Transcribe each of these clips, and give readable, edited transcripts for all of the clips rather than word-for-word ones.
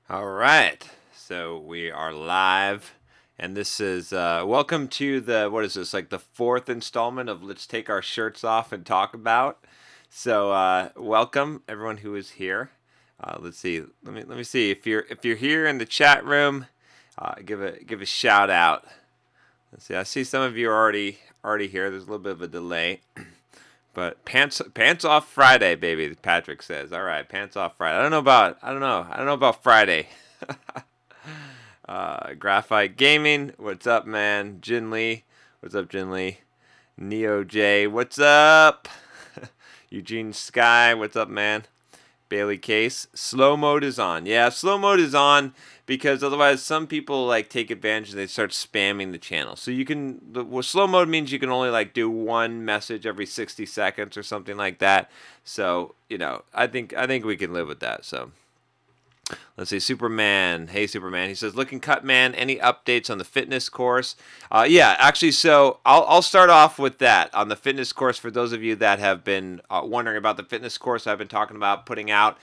All right, so we are live, and this is welcome to the what is this like the fourth installment of Let's Take Our Shirts Off and Talk About. So welcome everyone who is here. Let's see, let me see if you're here in the chat room, give a shout out. Let's see, I see some of you are already here. There's a little bit of a delay. But pants off Friday, baby. Patrick says. All right, pants off Friday. I don't know about Friday. Graphite Gaming. What's up, man? Jin Lee. What's up, Jin Lee? Neo J. What's up? Eugene Sky. What's up, man? Bailey Case. Slow mode is on. Yeah, slow mode is on because otherwise some people like take advantage and they start spamming the channel. So you can slow mode means you can only like do one message every 60 seconds or something like that. So, I think we can live with that. So let's see, Superman. Hey, Superman. He says, "Looking cut, man. Any updates on the fitness course?" Yeah, actually, so I'll start off with that on the fitness course. For those of you that have been wondering about the fitness course, I've been talking about putting out.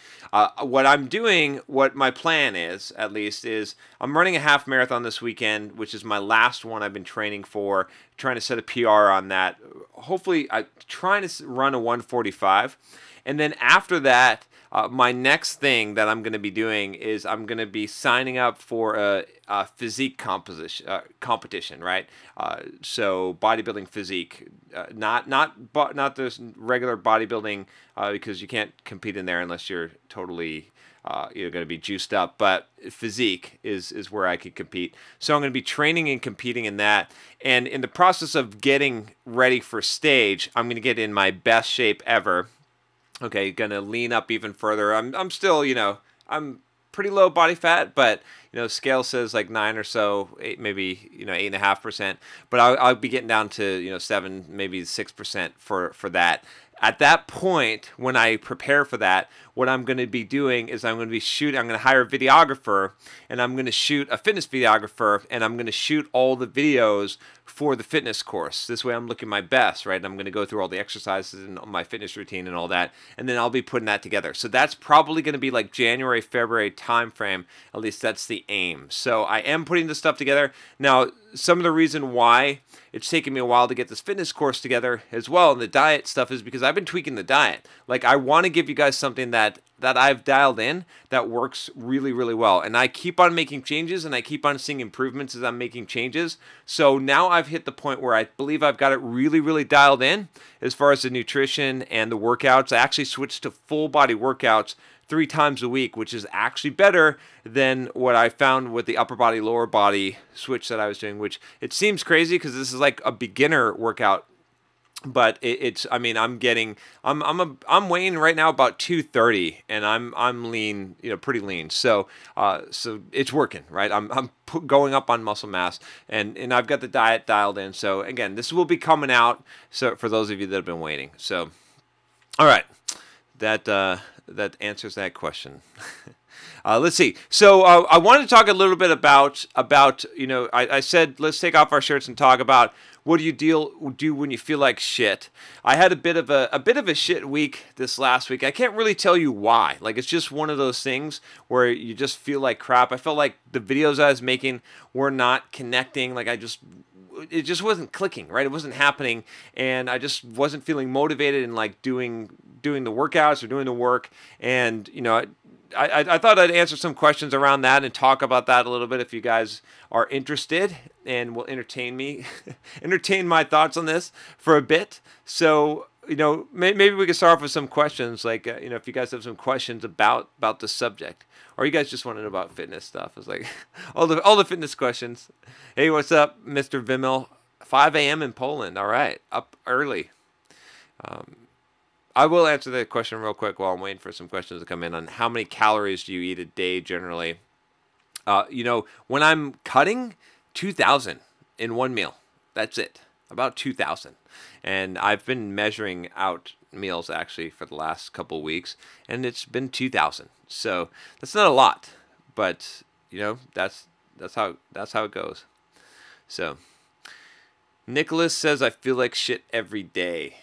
What I'm doing, what my plan is, at least, is I'm running a half marathon this weekend, which is my last one I've been training for. Trying to set a PR on that. Hopefully, I'm trying to run a 1:45, and then after that. My next thing that I'm going to be doing is I'm going to be signing up for a physique composition competition, right? So bodybuilding physique, not this regular bodybuilding because you can't compete in there unless you're totally you're going to be juiced up. But physique is where I could compete. So I'm going to be training and competing in that. And in the process of getting ready for stage, I'm going to get in my best shape ever. Okay, gonna lean up even further. I'm still, I'm pretty low body fat, but scale says like 9 or so, eight, maybe 8.5%. But I'll be getting down to 7, maybe 6% for that. At that point, when I prepare for that, what I'm going to be doing is I'm going to hire a videographer, and I'm going to shoot a fitness videographer, and I'm going to shoot all the videos for the fitness course. This way I'm looking my best, right? I'm going to go through all the exercises and my fitness routine and all that, and then I'll be putting that together. So that's probably going to be like January, February timeframe. At least that's the aim. So I am putting this stuff together. Now, some of the reason why it's taken me a while to get this fitness course together as well, and the diet stuff is because I've been tweaking the diet. Like, I want to give you guys something that I've dialed in that works really, really well. And I keep on making changes, and I keep on seeing improvements as I'm making changes. So now I've hit the point where I believe I've got it really, really dialed in as far as the nutrition and the workouts. I actually switched to full body workouts 3 times a week, which is actually better than what I found with the upper body, lower body switch that I was doing, which it seems crazy because this is like a beginner workout. But I'm weighing right now about 230, and I'm lean, pretty lean. So it's working, right? I'm going up on muscle mass, and I've got the diet dialed in. So again, this will be coming out. So for those of you that have been waiting, so all right, that answers that question. Let's see. So I wanted to talk a little bit about I said let's take off our shirts and talk about what do you do when you feel like shit. I had a bit of a shit week this last week. I can't really tell you why. Like, it's just one of those things where you just feel like crap. I felt like the videos I was making were not connecting. Like, it just wasn't clicking, right? It wasn't happening, and I just wasn't feeling motivated in like doing the workouts or doing the work. And I thought I'd answer some questions around that and talk about that a little bit if you guys are interested and will entertain me, entertain my thoughts on this for a bit. So, maybe we can start off with some questions, like, if you guys have some questions about the subject, or you guys just want to know about fitness stuff. It's like all the fitness questions. Hey, what's up, Mr. Vimmel? 5 a.m. in Poland. All right, up early. I will answer that question real quick while I'm waiting for some questions to come in on how many calories do you eat a day generally. When I'm cutting, 2,000 in one meal. That's it. About 2,000. And I've been measuring out meals actually for the last couple of weeks, and it's been 2,000. So that's not a lot, but that's how it goes. So Nicholas says I feel like shit every day.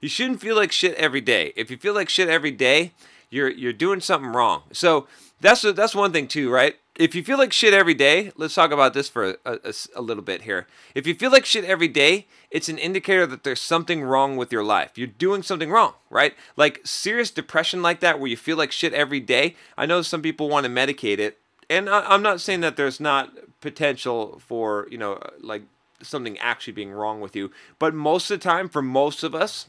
You shouldn't feel like shit every day. If you feel like shit every day, you're doing something wrong. So that's one thing too, right? If you feel like shit every day, let's talk about this for a little bit here. If you feel like shit every day, it's an indicator that there's something wrong with your life. You're doing something wrong, right? Like serious depression like that, where you feel like shit every day. I know some people want to medicate it, and I'm not saying that there's not potential for, like something actually being wrong with you. But most of the time, for most of us,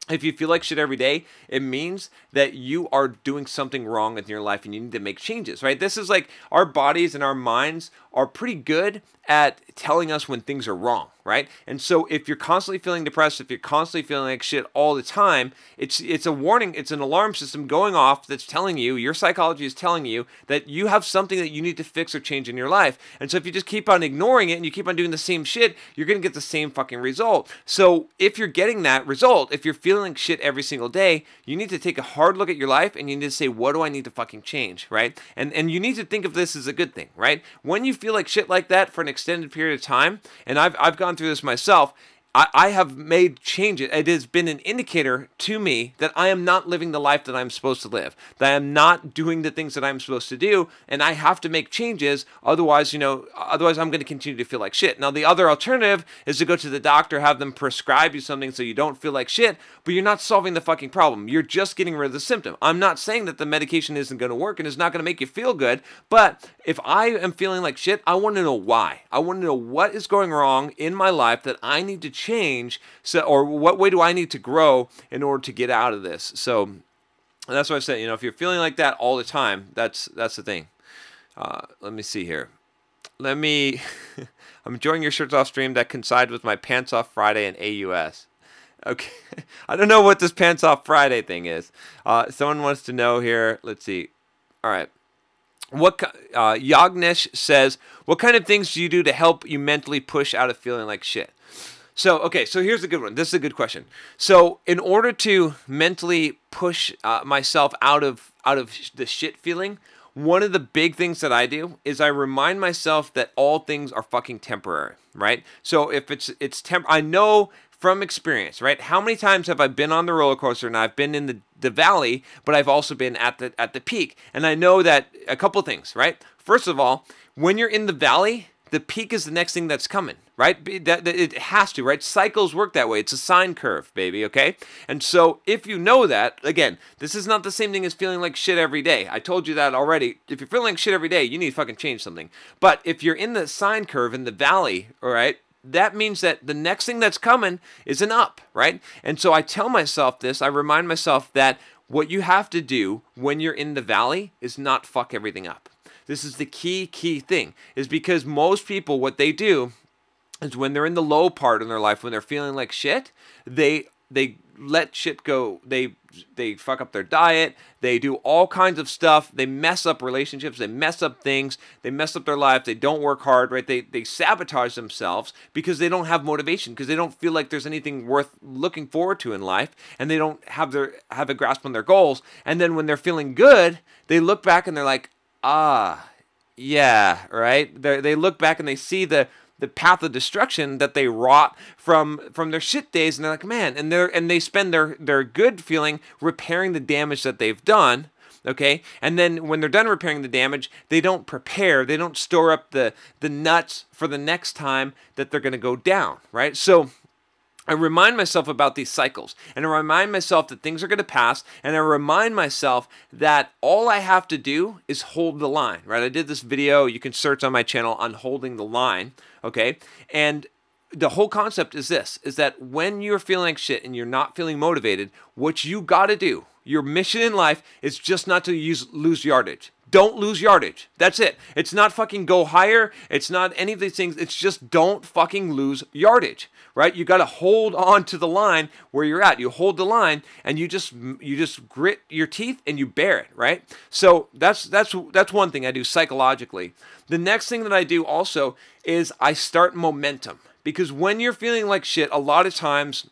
if you feel like shit every day, it means that you are doing something wrong in your life and you need to make changes, right? This is like our bodies and our minds are pretty good at telling us when things are wrong, right? And so if you're constantly feeling depressed, if you're constantly feeling like shit all the time, it's a warning, it's an alarm system going off that's telling you, your psychology is telling you that you have something that you need to fix or change in your life. And so if you just keep on ignoring it and you keep on doing the same shit, you're going to get the same fucking result. So if you're getting that result, if you're feeling like shit every single day, you need to take a hard look at your life and you need to say, what do I need to fucking change, right? And you need to think of this as a good thing, right? When you feel like shit like that for an extended period of time, and I've gone through this myself, I have made changes. It has been an indicator to me that I am not living the life that I'm supposed to live, that I am not doing the things that I'm supposed to do, and I have to make changes. Otherwise, otherwise I'm going to continue to feel like shit. Now, the other alternative is to go to the doctor, have them prescribe you something so you don't feel like shit, but you're not solving the fucking problem. You're just getting rid of the symptom. I'm not saying that the medication isn't going to work and is not going to make you feel good, but if I am feeling like shit, I want to know why. I want to know what is going wrong in my life that I need to change, or what way do I need to grow in order to get out of this. So that's what I said. If you're feeling like that all the time, that's the thing. Let me see here. I'm enjoying your shirts off stream that coincide with my Pants Off Friday and AUS. Okay, I don't know what this Pants Off Friday thing is. Someone wants to know here. Let's see. All right. Yagnesh says, what kind of things do you do to help you mentally push out of feeling like shit? So here's a good one. This is a good question. So in order to mentally push myself out of the shit feeling, one of the big things that I do is I remind myself that all things are fucking temporary, right? So if I know from experience, right? How many times have I been on the roller coaster and I've been in the valley, but I've also been at the peak? And I know that a couple things, right? First of all, when you're in the valley, the peak is the next thing that's coming, right? That it has to, right? Cycles work that way. It's a sine curve, baby, okay? And so if you know that, again, this is not the same thing as feeling like shit every day. I told you that already. If you're feeling like shit every day, you need to fucking change something. But if you're in the sine curve, in the valley, all right, that means that the next thing that's coming is an up, right? And so I tell myself this, I remind myself that what you have to do when you're in the valley is not fuck everything up. This is the key thing, is because most people, what they do is when they're in the low part in their life, when they're feeling like shit, they let shit go. They fuck up their diet. They do all kinds of stuff. They mess up relationships. They mess up things. They mess up their life. They don't work hard, right? They sabotage themselves because they don't have motivation, because they don't feel like there's anything worth looking forward to in life, and they don't have a grasp on their goals. And then when they're feeling good, they look back and they're like, yeah, right? They look back and they see the path of destruction that they wrought from their shit days, and they're like, man, and they spend their good feeling repairing the damage that they've done, okay? And then when they're done repairing the damage, they don't prepare, they don't store up the nuts for the next time that they're going to go down, right? So I remind myself about these cycles, and I remind myself that things are going to pass, and I remind myself that all I have to do is hold the line, right? I did this video, you can search on my channel, on holding the line, okay? And the whole concept is this, is that when you're feeling like shit and you're not feeling motivated, what you got to do, your mission in life, is just not to lose yardage. Don't lose yardage. That's it. It's not fucking go higher. It's not any of these things. It's just don't fucking lose yardage, right? You got to hold on to the line where you're at. You hold the line and you just grit your teeth and you bear it, right? So that's one thing I do psychologically. The next thing that I do also is I start momentum, because when you're feeling like shit, a lot of times,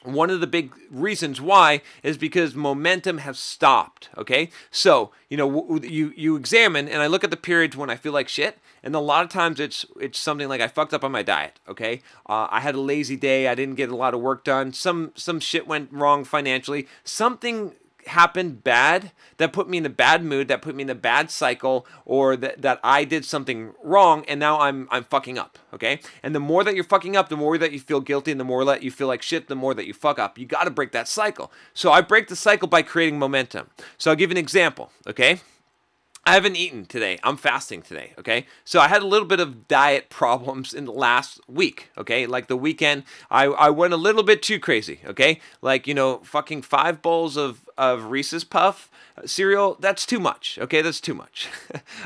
one of the big reasons why is because momentum has stopped, okay? So, you examine, and I look at the periods when I feel like shit, and a lot of times it's something like I fucked up on my diet, okay? I had a lazy day, I didn't get a lot of work done, some shit went wrong financially, something happened bad, that put me in a bad mood, that put me in a bad cycle, or that I did something wrong, and now I'm fucking up, okay? And the more that you're fucking up, the more that you feel guilty, and the more that you feel like shit, the more that you fuck up. You got to break that cycle. So I break the cycle by creating momentum. So I'll give you an example, okay? I haven't eaten today. I'm fasting today, okay? So I had a little bit of diet problems in the last week, okay? Like the weekend, I went a little bit too crazy, okay? Like, you know, fucking 5 bowls of Reese's Puff cereal, that's too much, okay? That's too much.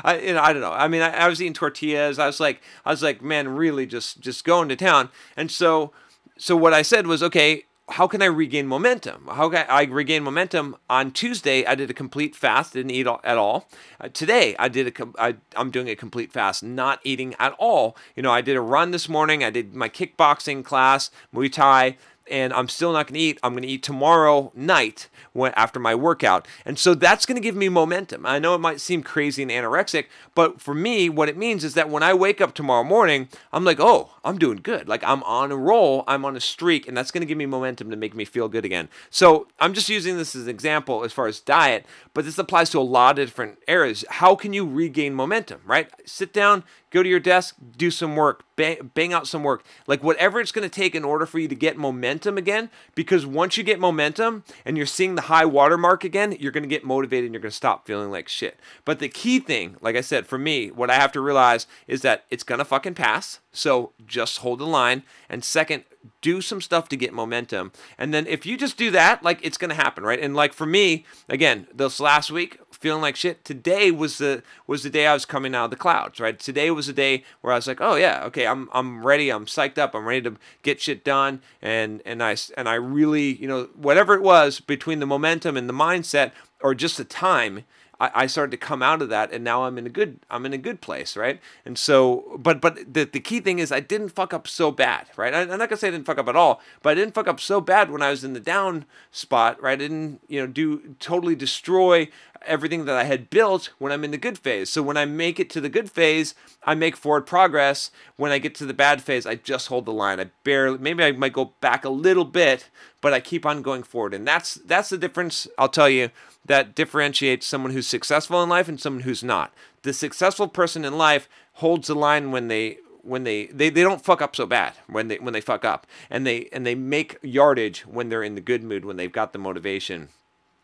I don't know. I mean, I was eating tortillas. I was like, man, really just going to town. And so what I said was, okay, how can I regain momentum? How can I regain momentum? On Tuesday, I did a complete fast, didn't eat at all. Today, I'm doing a complete fast, not eating at all. You know, I did a run this morning. I did my kickboxing class, Muay Thai, and I'm still not going to eat. I'm going to eat tomorrow night after my workout. And so that's going to give me momentum. I know it might seem crazy and anorexic, but for me, what it means is that when I wake up tomorrow morning, I'm like, oh, I'm doing good. Like I'm on a roll, I'm on a streak, and that's going to give me momentum to make me feel good again. So I'm just using this as an example as far as diet, but this applies to a lot of different areas. How can you regain momentum, right? Sit down, go to your desk, do some work, bang out some work, like whatever it's going to take in order for you to get momentum again, because once you get momentum and you're seeing the high watermark again, you're going to get motivated and you're going to stop feeling like shit. But the key thing, like I said, for me, what I have to realize is that it's going to fucking pass. So just hold the line. And second, do some stuff to get momentum. And then if you just do that, like it's going to happen, right? And like for me, again, this last week, feeling like shit, today was the day I was coming out of the clouds, right? Today was the day where I was like, oh yeah, okay, I'm ready, I'm psyched up, I'm ready to get shit done. And I really, you know, whatever it was between the momentum and the mindset or just the time, I started to come out of that, and now I'm in a good place, right? And so, but the key thing is I didn't fuck up so bad, right? I'm not gonna say I didn't fuck up at all, but I didn't fuck up so bad when I was in the down spot, right? I didn't, you know, totally destroy everything that I had built when I'm in the good phase. So when I make it to the good phase, I make forward progress. When I get to the bad phase, I just hold the line. Maybe I might go back a little bit, but I keep on going forward. And that's the difference, I'll tell you, that differentiates someone who's successful in life and someone who's not. The successful person in life holds the line when they don't fuck up so bad when they fuck up, and they make yardage when they're in the good mood, when they've got the motivation.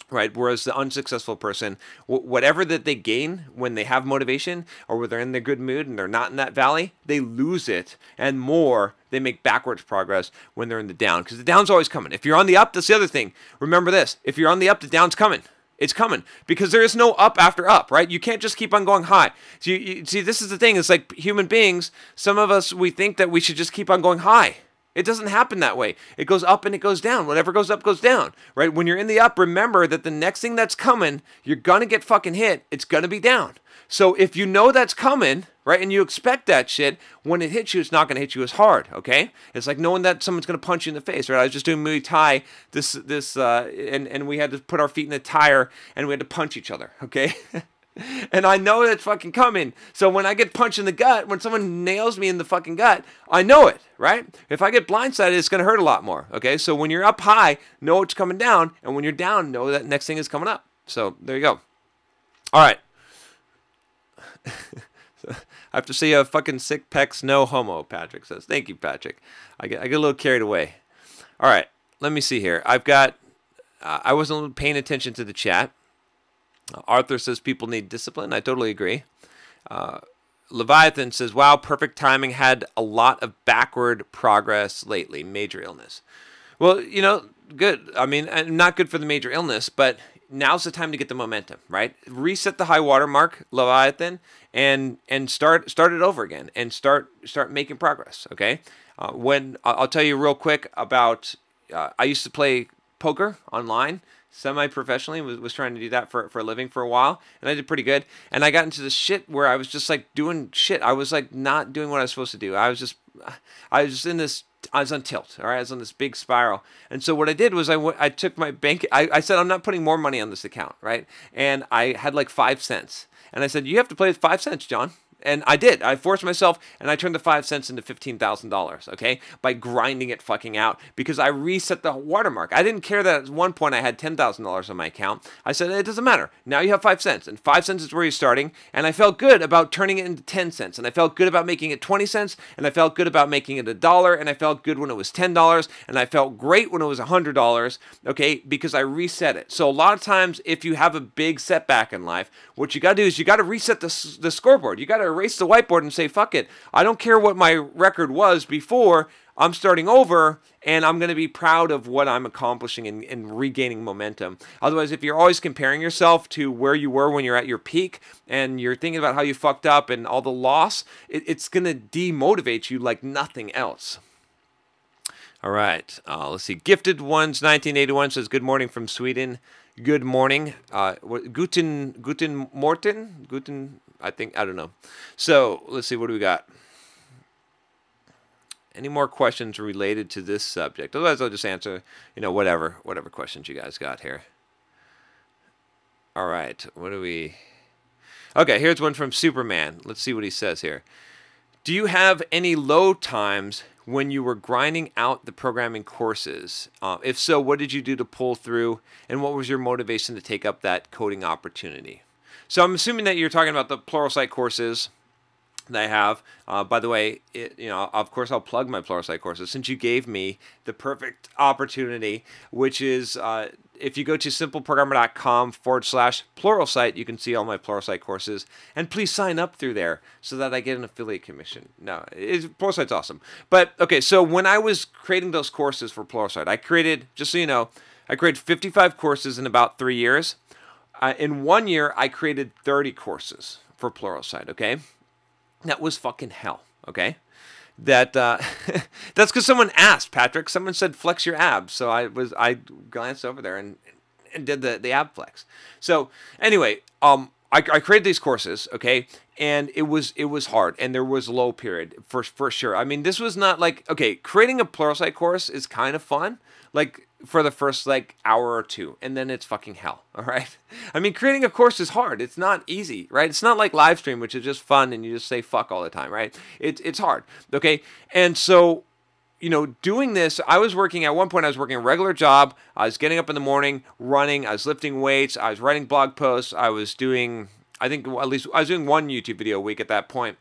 Right. Whereas the unsuccessful person, whatever that they gain when they have motivation or when they're in their good mood and they're not in that valley, they lose it, and more, they make backwards progress when they're in the down, because the down's always coming. If you're on the up, that's the other thing. Remember this: if you're on the up, the down's coming. It's coming, because there is no up after up, right? You can't just keep on going high. So you see, this is the thing. It's like human beings. Some of us, we think that we should just keep on going high. It doesn't happen that way. It goes up and it goes down. Whatever goes up goes down, right? When you're in the up, remember that the next thing that's coming, you're going to get fucking hit. It's going to be down. So if you know that's coming, right, and you expect that shit, when it hits you, it's not going to hit you as hard, okay? It's like knowing that someone's going to punch you in the face, right? I was just doing Muay Thai and we had to put our feet in the tire and we had to punch each other, okay? And I know it's fucking coming. So when I get punched in the gut, when someone nails me in the fucking gut, I know it, right? If I get blindsided, it's going to hurt a lot more, okay? So when you're up high, know it's coming down. And when you're down, know that next thing is coming up. So there you go. All right. I have to see a fucking sick pecs, no homo, Patrick says. Thank you, Patrick. I get a little carried away. All right. Let me see here. I've got, I wasn't paying attention to the chat. Arthur says people need discipline. I totally agree. Leviathan says, wow, perfect timing. Had a lot of backward progress lately. Major illness. Well, you know, good. I mean, not good for the major illness, but now's the time to get the momentum, right? Reset the high water mark, Leviathan, and start it over again and start making progress, okay? When I'll tell you real quick about, I used to play poker online, semi-professionally, was trying to do that for a living for a while, and I did pretty good. And I got into this shit where I was just like doing shit. I was like not doing what I was supposed to do. I was on tilt, all right? I was on this big spiral. And so what I did was I took my bank, I said, I'm not putting more money on this account, right? And I had like 5 cents. And I said, you have to play with 5 cents, John. And I did. I forced myself, and I turned the 5 cents into $15,000, okay? By grinding it fucking out, because I reset the watermark. I didn't care that at one point I had $10,000 on my account. I said, it doesn't matter. Now you have 5 cents, and 5 cents is where you're starting. And I felt good about turning it into 10 cents, and I felt good about making it 20 cents, and I felt good about making it $1, and I felt good when it was $10, and I felt great when it was $100, okay? Because I reset it. So a lot of times, if you have a big setback in life, what you got to do is you got to reset the scoreboard. You got to erase the whiteboard and say, fuck it. I don't care what my record was before. I'm starting over, and I'm going to be proud of what I'm accomplishing and regaining momentum. Otherwise, if you're always comparing yourself to where you were when you're at your peak and you're thinking about how you fucked up and all the loss, it's going to demotivate you like nothing else. All right. Let's see. Gifted Ones 1981 says, good morning from Sweden. Good morning. Guten Morten? Guten, I think, I don't know. So, let's see, what do we got? Any more questions related to this subject? Otherwise, I'll just answer, whatever questions you guys got here. All right, what do we... Okay, here's one from Superman. Let's see what he says here. Do you have any low times when you were grinding out the programming courses? If so, what did you do to pull through, and what was your motivation to take up that coding opportunity? So I'm assuming that you're talking about the Pluralsight courses that I have. By the way, of course, I'll plug my Pluralsight courses since you gave me the perfect opportunity, which is if you go to simpleprogrammer.com/Pluralsight, you can see all my Pluralsight courses, and please sign up through there so that I get an affiliate commission. No, Pluralsight's awesome. But okay, so when I was creating those courses for Pluralsight, I created, just so you know, I created 55 courses in about 3 years. In 1 year, I created 30 courses for Pluralsight, okay? That was fucking hell, okay? That's because someone asked, Patrick. Someone said, flex your abs. So I glanced over there and did the ab flex. So anyway, I created these courses, okay? And it was hard, and there was a low period for sure. I mean, this was not like, okay, creating a Pluralsight course is kind of fun, like for the first hour or two, and then it's fucking hell, all right? I mean, creating a course is hard. It's not easy, right? It's not like live stream, which is just fun and you just say fuck all the time, right? It's hard, okay? And so, doing this, at one point I was working a regular job. I was getting up in the morning, running, I was lifting weights, I was writing blog posts, I was doing, I think at least I was doing one YouTube video a week at that point.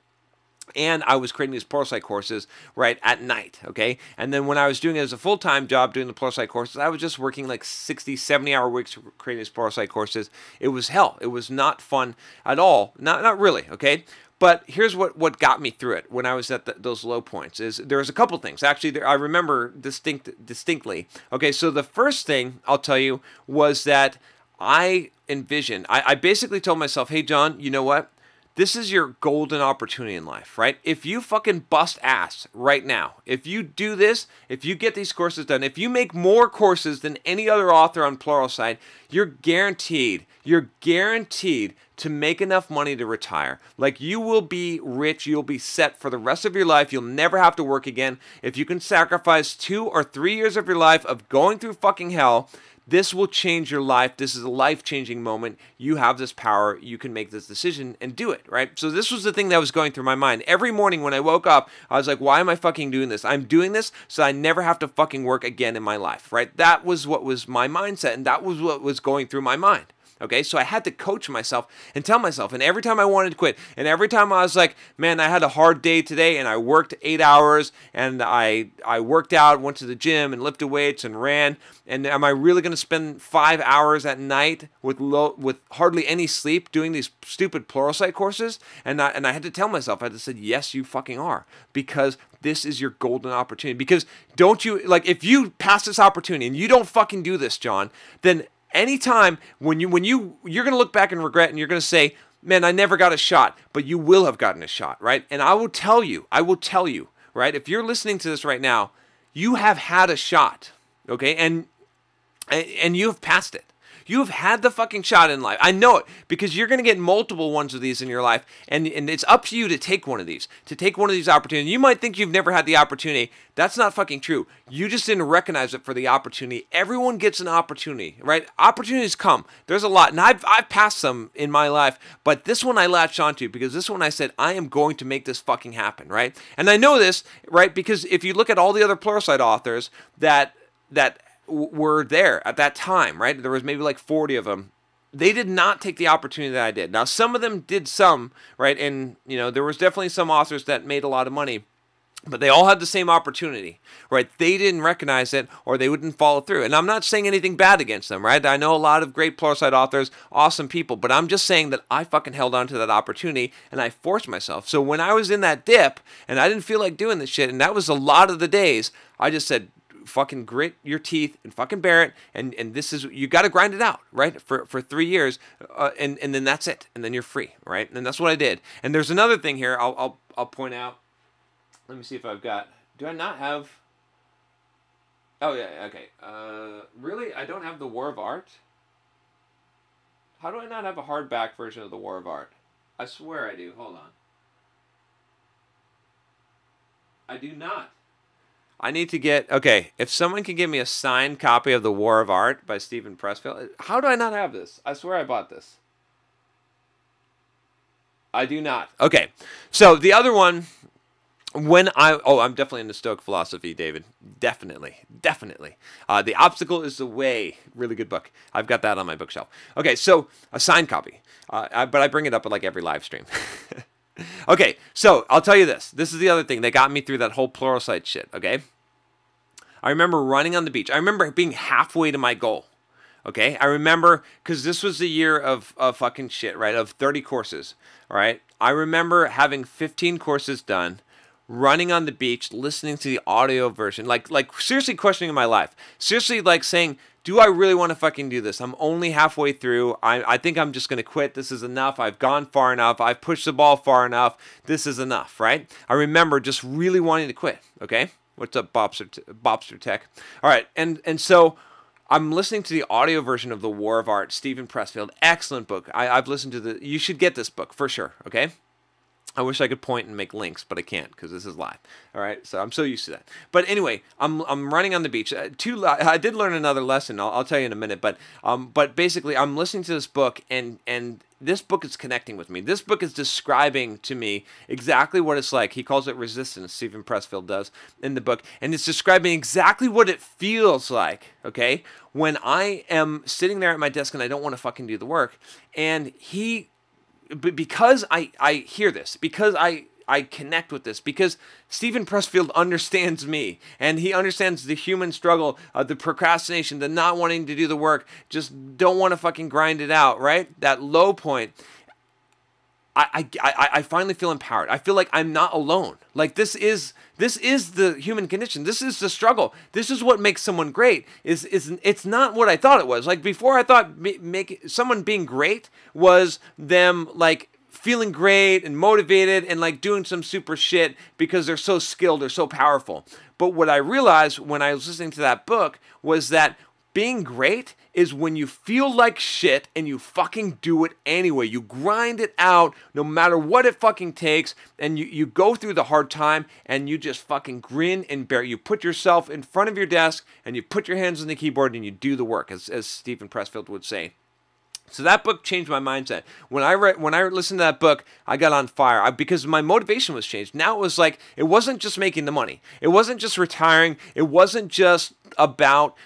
And I was creating these Pluralsight courses right at night, okay? And then when I was doing it as a full-time job doing the Pluralsight courses, I was just working 60, 70-hour weeks creating these Pluralsight courses. It was hell. It was not fun at all. Not really, okay? But here's what got me through it when I was at those low points is there was a couple things. Actually, I remember distinctly. Okay, so the first thing I'll tell you was that I envisioned, I basically told myself, hey, John, you know what? This is your golden opportunity in life, right? If you fucking bust ass right now, if you do this, if you get these courses done, if you make more courses than any other author on Pluralsight, you're guaranteed to make enough money to retire. You will be rich, you'll be set for the rest of your life, you'll never have to work again. If you can sacrifice 2 or 3 years of your life of going through fucking hell, this will change your life. This is a life-changing moment. You have this power. You can make this decision and do it, right? So this was the thing that was going through my mind. Every morning when I woke up, I was like, why am I fucking doing this? I'm doing this so I never have to fucking work again in my life, right? That was what was my mindset, and that was what was going through my mind. Okay, so I had to coach myself and tell myself, and every time I wanted to quit, and every time I was like, man, I had a hard day today, and I worked 8 hours, and I worked out, went to the gym, and lifted weights, and ran, and am I really going to spend 5 hours at night with hardly any sleep doing these stupid Pluralsight courses? And I had to tell myself, I had to say, yes, you fucking are, because this is your golden opportunity. Because don't you, if you pass this opportunity, and you don't fucking do this, John, then anytime when you're going to look back and regret, and you're going to say, man, I never got a shot, but you will have gotten a shot, right? And I will tell you, right? If you're listening to this right now, you have had a shot, okay? And you have passed it. You have had the fucking shot in life. I know it, because you're going to get multiple ones of these in your life, and it's up to you to take one of these, opportunities. You might think you've never had the opportunity. That's not fucking true. You just didn't recognize it for the opportunity. Everyone gets an opportunity, right? Opportunities come. There's a lot, and I've passed some in my life, but this one I latched onto, because this one I said, I am going to make this fucking happen, right? And I know this, right, because if you look at all the other Pluralsight authors that were there at that time, right? There was maybe like 40 of them. They did not take the opportunity that I did. Now, some of them did some, right? And, there was definitely some authors that made a lot of money, but they all had the same opportunity, right? They didn't recognize it, or they wouldn't follow through. And I'm not saying anything bad against them, right? I know a lot of great Pluralsight authors, awesome people, but I'm just saying that I fucking held on to that opportunity, and I forced myself. So when I was in that dip, and I didn't feel like doing this shit, and that was a lot of the days, I just said, fucking grit your teeth and fucking bear it, and this is, you got to grind it out, right, for 3 years, and then that's it, and then you're free, right? And that's what I did. And there's another thing here I'll point out. Let me see if I've got, do I not have, oh yeah, okay, really, I don't have the War of Art? How do I not have a hardback version of the War of Art? I swear I do, hold on. I do not. I need to get, okay, if someone can give me a signed copy of The War of Art by Steven Pressfield. How do I not have this? I swear I bought this. I do not. Okay, so the other one, I'm definitely into Stoic philosophy, David. Definitely. The Obstacle is the Way. Really good book. I've got that on my bookshelf. Okay, so a signed copy. But I bring it up at like every live stream. Okay, so I'll tell you this. This is the other thing that got me through that whole Pluralsight shit, okay? I remember running on the beach. I remember being halfway to my goal, okay? I remember, because this was the year of fucking shit, right? Of 30 courses, all right? I remember having 15 courses done, running on the beach, listening to the audio version, like seriously questioning my life. Seriously, like saying, do I really want to fucking do this? I'm only halfway through. I think I'm just going to quit. This is enough. I've gone far enough. I've pushed the ball far enough. This is enough, right? I remember just really wanting to quit, okay? What's up, Bobster Tech? All right, and so I'm listening to the audio version of The War of Art, Steven Pressfield. Excellent book. I've listened to you should get this book for sure, okay? I wish I could point and make links, but I can't because this is live. All right, so I'm so used to that. But anyway, I'm running on the beach. I did learn another lesson. I'll tell you in a minute. But basically, I'm listening to this book, and this book is connecting with me. This book is describing to me exactly what it's like. He calls it resistance. Steven Pressfield does in the book, and it's describing exactly what it feels like. Okay, when I am sitting there at my desk and I don't want to fucking do the work, and because I hear this, because I connect with this, because Steven Pressfield understands me, and he understands the human struggle, the procrastination, the not wanting to do the work, just don't want to fucking grind it out, right? That low point. I finally feel empowered. I feel like I'm not alone. Like this is the human condition. This is the struggle. This is what makes someone great. It's not what I thought it was. Like before, I thought someone being great was them like feeling great and motivated and like doing some super shit because they're so skilled or so powerful. But what I realized when I was listening to that book was that being great is when you feel like shit and you fucking do it anyway. You grind it out no matter what it fucking takes, and you go through the hard time and you just fucking grin and bear. You put yourself in front of your desk and you put your hands on the keyboard and you do the work, as Steven Pressfield would say. So that book changed my mindset. When I listened to that book, I got on fire because my motivation was changed. Now it was like, it wasn't just making the money. It wasn't just retiring. It wasn't just about,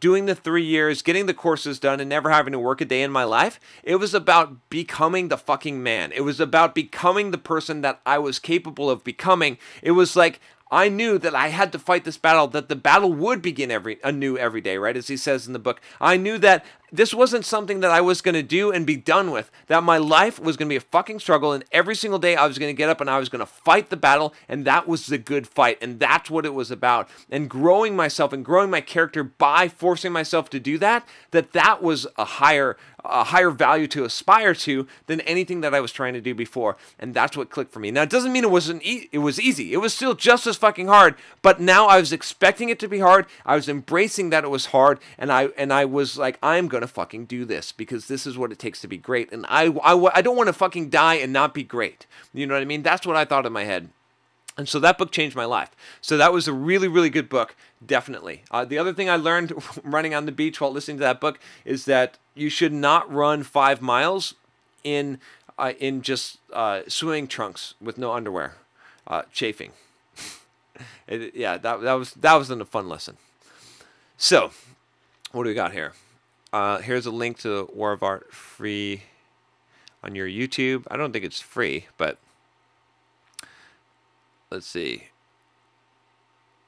doing the 3 years, getting the courses done and never having to work a day in my life. It was about becoming the fucking man. It was about becoming the person that I was capable of becoming. It was like, I knew that I had to fight this battle, that the battle would begin anew every day, right? As he says in the book. I knew that this wasn't something that I was going to do and be done with, that my life was going to be a fucking struggle, and every single day I was going to get up and I was going to fight the battle, and that was the good fight, and that's what it was about. And growing myself and growing my character by forcing myself to do that was a higher value to aspire to than anything that I was trying to do before, and that's what clicked for me. Now, it doesn't mean it was easy. It was still just as fucking hard, but now I was expecting it to be hard. I was embracing that it was hard, and I was like, I'm going to fucking do this because this is what it takes to be great. And I don't want to fucking die and not be great. You know what I mean? That's what I thought in my head. And so that book changed my life. So that was a really, really good book, definitely. The other thing I learned running on the beach while listening to that book is that you should not run 5 miles in just swimming trunks with no underwear, chafing. That was a fun lesson. So, what do we got here? Here's a link to War of Art free on your YouTube. I don't think it's free, but let's see.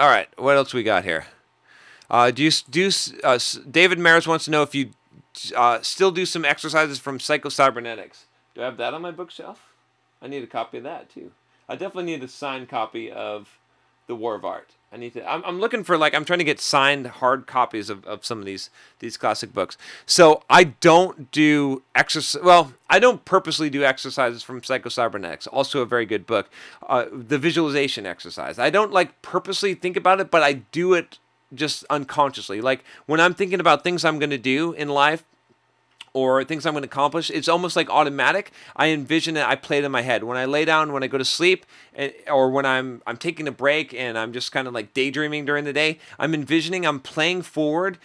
All right, what else we got here? David Maris wants to know if you still do some exercises from Psycho-Cybernetics. Do I have that on my bookshelf? I need a copy of that too. I definitely need a signed copy of The War of Art. I need to. I'm looking for, like, I'm trying to get signed hard copies of some of these classic books. So I don't do exercise. Well, I don't purposely do exercises from Psycho-Cybernetics. Also a very good book. The visualization exercise. I don't like purposely think about it, but I do it just unconsciously. Like when I'm thinking about things I'm going to do in life, or things I'm going to accomplish, it's almost like automatic. I envision it, I play it in my head. When I lay down, when I go to sleep, or when I'm taking a break and I'm just kind of like daydreaming during the day, I'm envisioning, I'm playing forward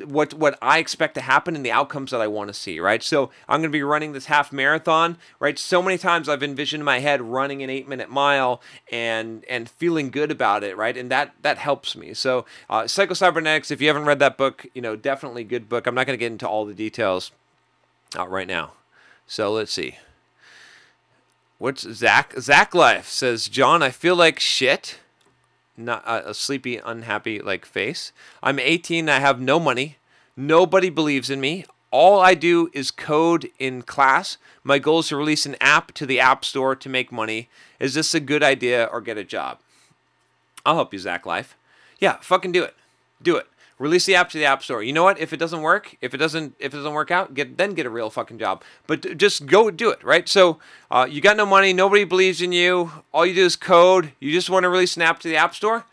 what I expect to happen and the outcomes that I want to see, right? So I'm going to be running this half marathon, right? So many times I've envisioned in my head running an 8-minute mile and feeling good about it, right? And that helps me. So Psycho-Cybernetics, if you haven't read that book, definitely good book. I'm not going to get into all the details right now. So let's see. What's Zach Life says, John, I feel like shit. Not a sleepy, unhappy like face. I'm 18. I have no money. Nobody believes in me. All I do is code in class. My goal is to release an app to the App Store to make money. Is this a good idea or get a job? I'll help you, Zach Life. Yeah, fucking do it. Do it. Release the app to the App Store. You know what? If it doesn't work, if it doesn't work out, then get a real fucking job. But just go do it, right? So you got no money, nobody believes in you. All you do is code. You just want to release an app to the App Store?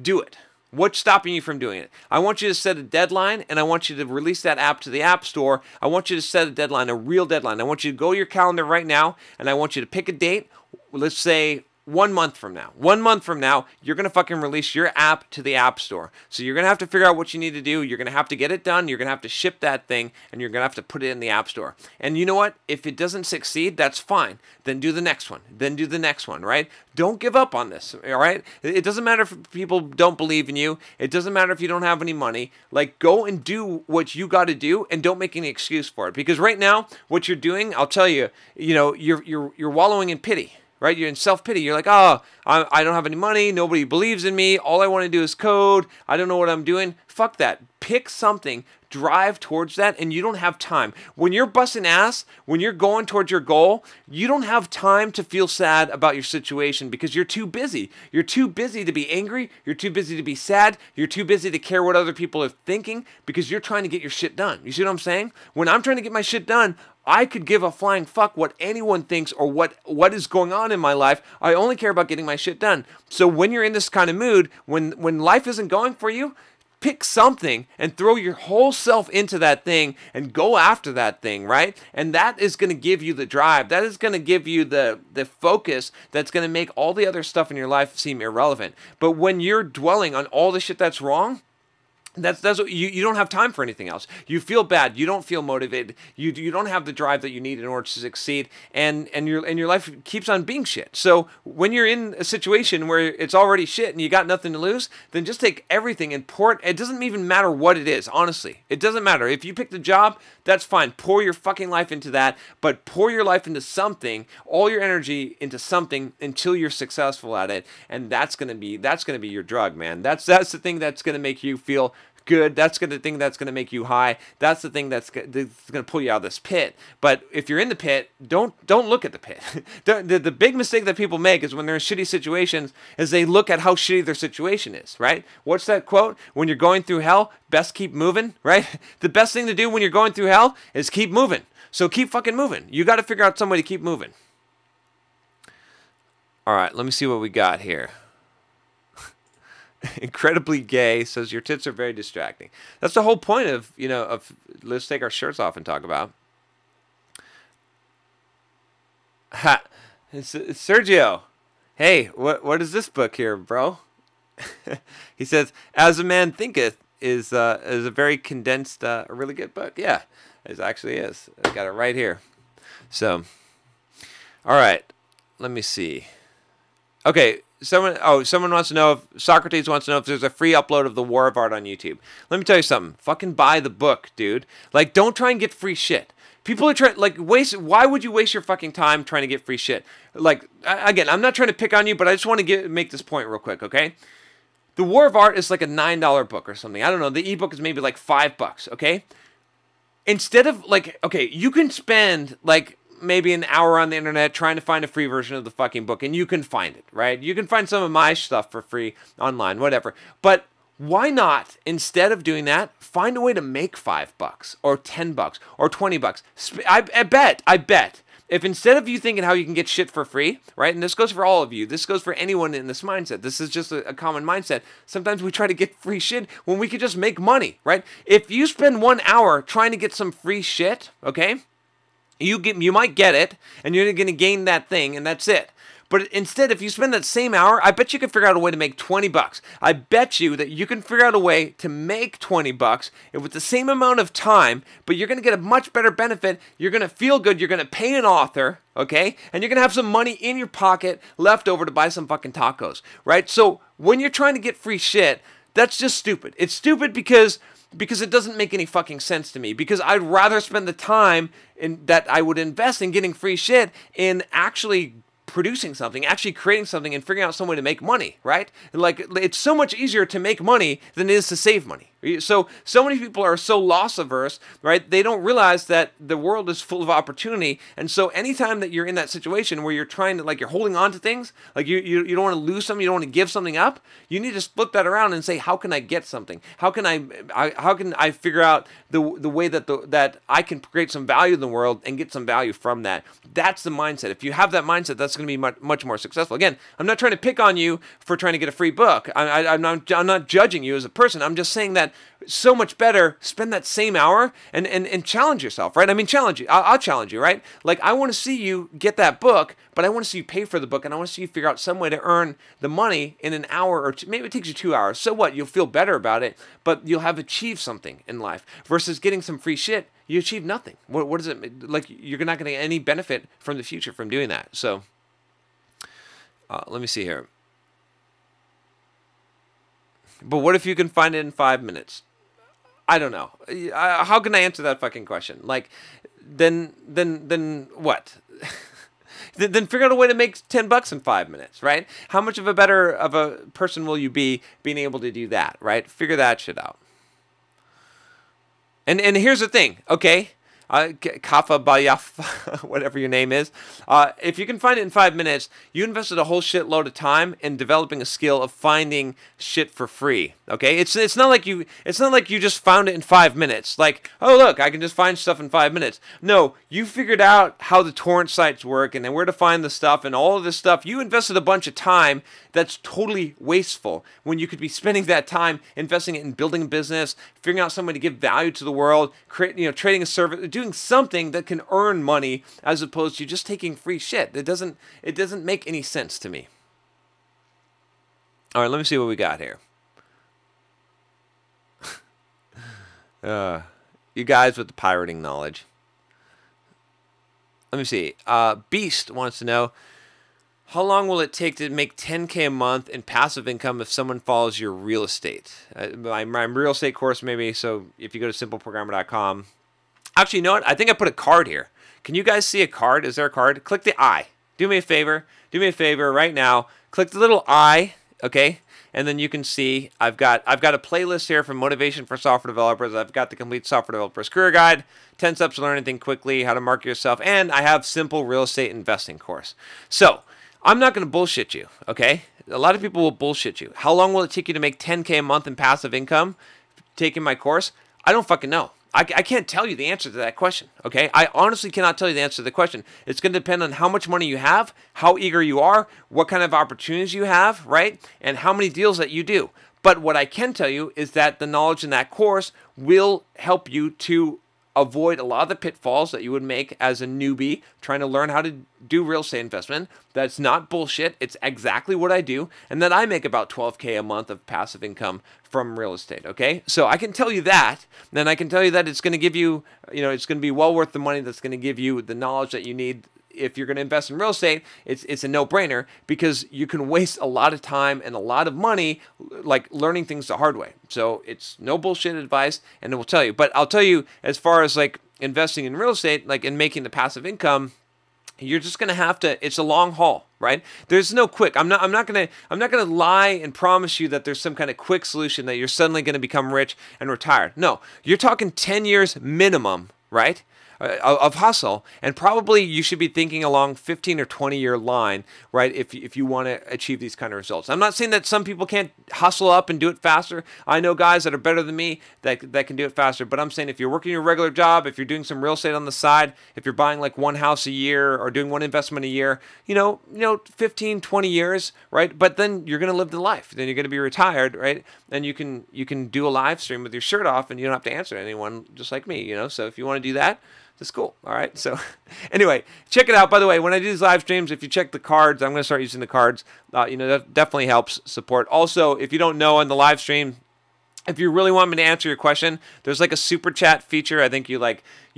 Do it. What's stopping you from doing it? I want you to set a deadline, and I want you to release that app to the App Store. I want you to set a deadline, a real deadline. I want you to go to your calendar right now, and I want you to pick a date. Let's say 1 month from now. 1 month from now, you're going to fucking release your app to the App Store. So you're going to have to figure out what you need to do. You're going to have to get it done. You're going to have to ship that thing, and you're going to have to put it in the App Store. And you know what? If it doesn't succeed, that's fine. Then do the next one. Then do the next one, right? Don't give up on this, all right? It doesn't matter if people don't believe in you. It doesn't matter if you don't have any money. Like, go and do what you got to do, and don't make any excuse for it. Because right now, what you're doing, I'll tell you, you're wallowing in pity. Right? You're in self-pity. You're like, oh, I don't have any money. Nobody believes in me. All I want to do is code. I don't know what I'm doing. Fuck that. Pick something. Drive towards that, and you don't have time. When you're busting ass, when you're going towards your goal, you don't have time to feel sad about your situation because you're too busy. You're too busy to be angry. You're too busy to be sad. You're too busy to care what other people are thinking because you're trying to get your shit done. You see what I'm saying? When I'm trying to get my shit done, I could give a flying fuck what anyone thinks or what is going on in my life. I only care about getting my shit done. So when you're in this kind of mood, when life isn't going for you, pick something and throw your whole self into that thing and go after that thing, right? And that is going to give you the drive. That is going to give you the focus that's going to make all the other stuff in your life seem irrelevant. But when you're dwelling on all the shit that's wrong, that's what you don't have time for anything else. You feel bad. You don't feel motivated. You don't have the drive that you need in order to succeed, and your life keeps on being shit. So when you're in a situation where it's already shit and you got nothing to lose, then just take everything and pour it. It doesn't even matter what it is, honestly. It doesn't matter. If you pick the job, that's fine. Pour your fucking life into that, but pour your life into something, all your energy into something until you're successful at it, and that's gonna be your drug, man. That's the thing that's gonna make you feel good. That's the thing that's going to make you high. That's the thing that's going to pull you out of this pit. But if you're in the pit, don't look at the pit. The big mistake that people make is when they're in shitty situations is they look at how shitty their situation is, right? What's that quote? When you're going through hell, best keep moving, right? The best thing to do when you're going through hell is keep moving. So keep fucking moving. You got to figure out some way to keep moving. All right, let me see what we got here. Incredibly gay, says your tits are very distracting. That's the whole point of, let's take our shirts off and talk about. Ha, it's Sergio. Hey, what is this book here, bro? He says, As a Man Thinketh is a very condensed, a really good book. Yeah, it actually is. I got it right here. So, all right, let me see. Okay, someone wants to know Socrates wants to know if there's a free upload of The War of Art on YouTube. Let me tell you something. Fucking buy the book, dude. Like, don't try and get free shit. People are trying, like, why would you waste your fucking time trying to get free shit? Like, again, I'm not trying to pick on you, but I just want to make this point real quick, okay? The War of Art is like a $9 book or something. I don't know. The ebook is maybe like $5, okay? Instead of, like, okay, you can spend, like, maybe an hour on the internet trying to find a free version of the fucking book, and you can find it, right? You can find some of my stuff for free online, whatever. But why not, instead of doing that, find a way to make $5 or $10 or $20? I bet, if instead of you thinking how you can get shit for free, right? And this goes for all of you. This goes for anyone in this mindset. This is just a common mindset. Sometimes we try to get free shit when we could just make money, right? If you spend 1 hour trying to get some free shit, okay, you might get it, and you're going to gain that thing, and that's it. But instead, if you spend that same hour, I bet you can figure out a way to make $20. I bet you that you can figure out a way to make $20 with the same amount of time, but you're going to get a much better benefit. You're going to feel good. You're going to pay an author, okay? And you're going to have some money in your pocket left over to buy some fucking tacos, right? So when you're trying to get free shit, that's just stupid. It's stupid because it doesn't make any fucking sense to me, because I'd rather spend the time that I would invest in getting free shit in actually producing something, actually creating something, and figuring out some way to make money, right? Like, it's so much easier to make money than it is to save money. So many people are so loss averse, right? They don't realize that the world is full of opportunity. And so anytime that you're in that situation where you're trying to, like, you're holding on to things, like you don't want to lose something, you don't want to give something up, you need to flip that around and say, how can I get something? How can I figure out the way that I can create some value in the world and get some value from that? That's the mindset. If you have that mindset, that's going to be much more successful. Again, I'm not trying to pick on you for trying to get a free book. I'm not judging you as a person. I'm just saying that so much better spend that same hour and challenge yourself, right? I mean, challenge you. I'll challenge you, right? Like, I want to see you get that book, but I want to see you pay for the book, and I want to see you figure out some way to earn the money in an hour or two. Maybe it takes you 2 hours. So what? You'll feel better about it, but you'll have achieved something in life versus getting some free shit. You achieve nothing. What is it? Like, you're not going to get any benefit from the future from doing that. So let me see here. But what if you can find it in 5 minutes? I don't know. How can I answer that fucking question? Like, then what? Then figure out a way to make $10 in 5 minutes, right? How much of a person will you be being able to do that, right? Figure that shit out. And here's the thing, okay? Kafa Bayaf, whatever your name is. If you can find it in 5 minutes, you invested a whole shitload of time in developing a skill of finding shit for free. Okay, it's not like you just found it in 5 minutes. Like, oh look, I can just find stuff in 5 minutes. No, you figured out how the torrent sites work and then where to find the stuff and all of this stuff. You invested a bunch of time that's totally wasteful when you could be spending that time investing it in building a business, figuring out some way to give value to the world, trading a service, doing something that can earn money as opposed to just taking free shit. It doesn't make any sense to me. All right, let me see what we got here. You guys with the pirating knowledge. Let me see. Beast wants to know, how long will it take to make $10K a month in passive income if someone follows your real estate? My real estate course, maybe. So if you go to simpleprogrammer.com. Actually, you know what? I think I put a card here. Can you guys see a card? Is there a card? Click the I. Do me a favor. Do me a favor right now. Click the little I, okay? And then you can see I've got a playlist here from Motivation for Software Developers. I've got the Complete Software Developer's Career Guide, 10 Steps to Learn Anything Quickly, How to Market Yourself, and I have Simple Real Estate Investing course. So I'm not going to bullshit you, okay? A lot of people will bullshit you. How long will it take you to make $10K a month in passive income taking my course? I don't fucking know. I can't tell you the answer to that question, okay? I honestly cannot tell you the answer to the question. It's going to depend on how much money you have, how eager you are, what kind of opportunities you have, right? And how many deals that you do. But what I can tell you is that the knowledge in that course will help you to avoid a lot of the pitfalls that you would make as a newbie trying to learn how to do real estate investment. That's not bullshit. It's exactly what I do. And that I make about $12K a month of passive income from real estate. Okay. So I can tell you that. Then I can tell you that it's going to give you, it's going to be well worth the money that's going to give you the knowledge that you need. If you're going to invest in real estate, it's a no-brainer because you can waste a lot of time and a lot of money like learning things the hard way. So it's no bullshit advice, and it will tell you. But I'll tell you, as far as like investing in real estate, like in making the passive income, you're just going to have to, it's a long haul, right? There's no quick. I'm not going to lie and promise you that there's some kind of quick solution that you're suddenly going to become rich and retired. No, you're talking 10 years minimum, right? Of hustle, and probably you should be thinking along 15 or 20-year line, right? If you want to achieve these kind of results. I'm not saying that some people can't hustle up and do it faster. I know guys that are better than me that can do it faster, but I'm saying if you're working your regular job, if you're doing some real estate on the side, if you're buying like one house a year or doing one investment a year, 15, 20 years, right? But then you're going to live the life. Then you're going to be retired, right? And you can do a live stream with your shirt off and you don't have to answer anyone, just like me, So if you want to do that, that's cool. All right. So anyway, check it out. By the way, when I do these live streams, if you check the cards, I'm going to start using the cards. That definitely helps support. Also, if you don't know on the live stream, if you really want me to answer your question, there's like a super chat feature. I think you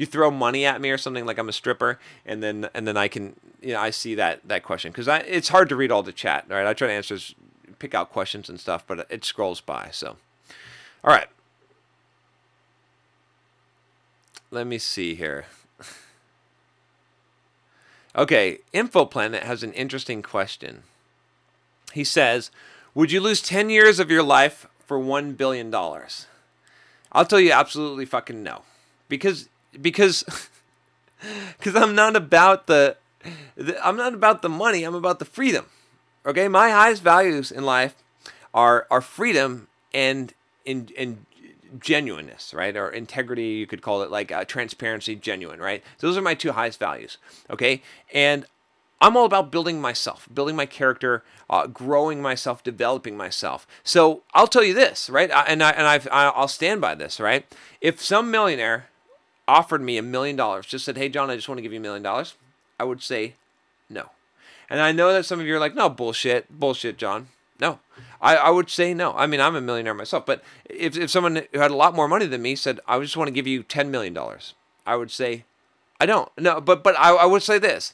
throw money at me or something like I'm a stripper, and then I can, I see that question because it's hard to read all the chat. All right. I try to answer, pick out questions and stuff, but it scrolls by. So, all right. Let me see here. Okay, InfoPlanet has an interesting question. He says, would you lose 10 years of your life for $1 billion? I'll tell you absolutely fucking no. Because I'm not about the money, I'm about the freedom. Okay, my highest values in life are freedom and genuineness, right? Or integrity, you could call it, like transparency, genuine, right? So those are my two highest values, okay? And I'm all about building myself, building my character, growing myself, developing myself. So I'll tell you this, right? I'll stand by this, right? If some millionaire offered me $1 million, just said, hey, John, I just want to give you $1 million, I would say no. And I know that some of you are like, no, bullshit, John. No, I would say no. I mean, I'm a millionaire myself, but if someone who had a lot more money than me said, I just want to give you $10 million, I would say, I don't. No, but I would say this.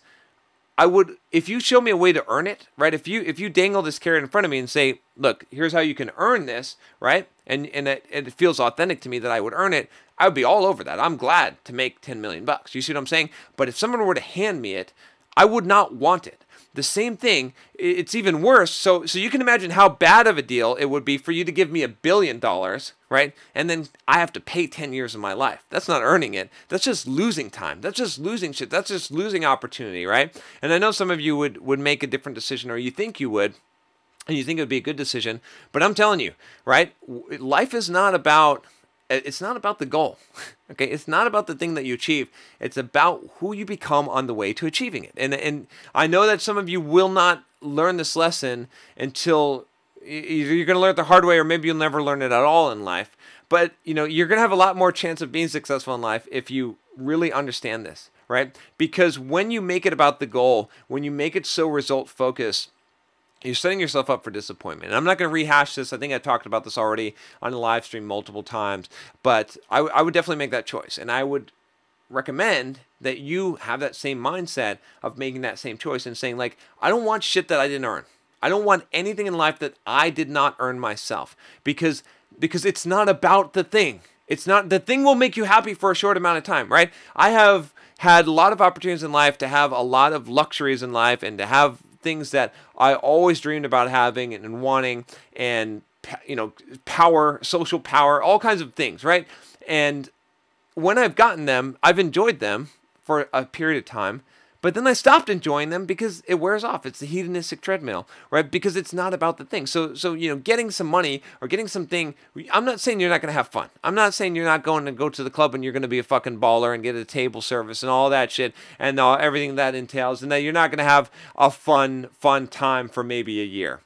I would, if you show me a way to earn it, right? If you dangle this carrot in front of me and say, look, here's how you can earn this, right? And it feels authentic to me that I would earn it, I would be all over that. I'm glad to make 10 million bucks. You see what I'm saying? But if someone were to hand me it, I would not want it. The same thing, it's even worse. So you can imagine how bad of a deal it would be for you to give me $1 billion, right? And then I have to pay 10 years of my life. That's not earning it. That's just losing time. That's just losing shit. That's just losing opportunity, right? And I know some of you would make a different decision, or you think you would, and you think it would be a good decision. But I'm telling you, right? Life is not about... It's not about the goal, okay? It's not about the thing that you achieve. It's about who you become on the way to achieving it. And I know that some of you will not learn this lesson until either you're going to learn it the hard way, or maybe you'll never learn it at all in life. But you're going to have a lot more chance of being successful in life if you really understand this, right? Because when you make it about the goal, when you make it so result focused, you're setting yourself up for disappointment. And I'm not going to rehash this. I think I talked about this already on the live stream multiple times. But I would definitely make that choice. And I would recommend that you have that same mindset of making that same choice and saying, like, I don't want shit that I didn't earn. I don't want anything in life that I did not earn myself. Because it's not about the thing. It's not, the thing will make you happy for a short amount of time, right? I have had a lot of opportunities in life to have a lot of luxuries in life and to have things that I always dreamed about having and wanting, and power, social power, all kinds of things, right? And when I've gotten them, I've enjoyed them for a period of time, but then I stopped enjoying them because it wears off. It's the hedonistic treadmill, right? Because it's not about the thing. So getting some money or getting something, I'm not saying you're not going to have fun. I'm not saying you're not going to go to the club and you're going to be a fucking baller and get a table service and all that shit and everything that entails, and that you're not going to have a fun time for maybe a year.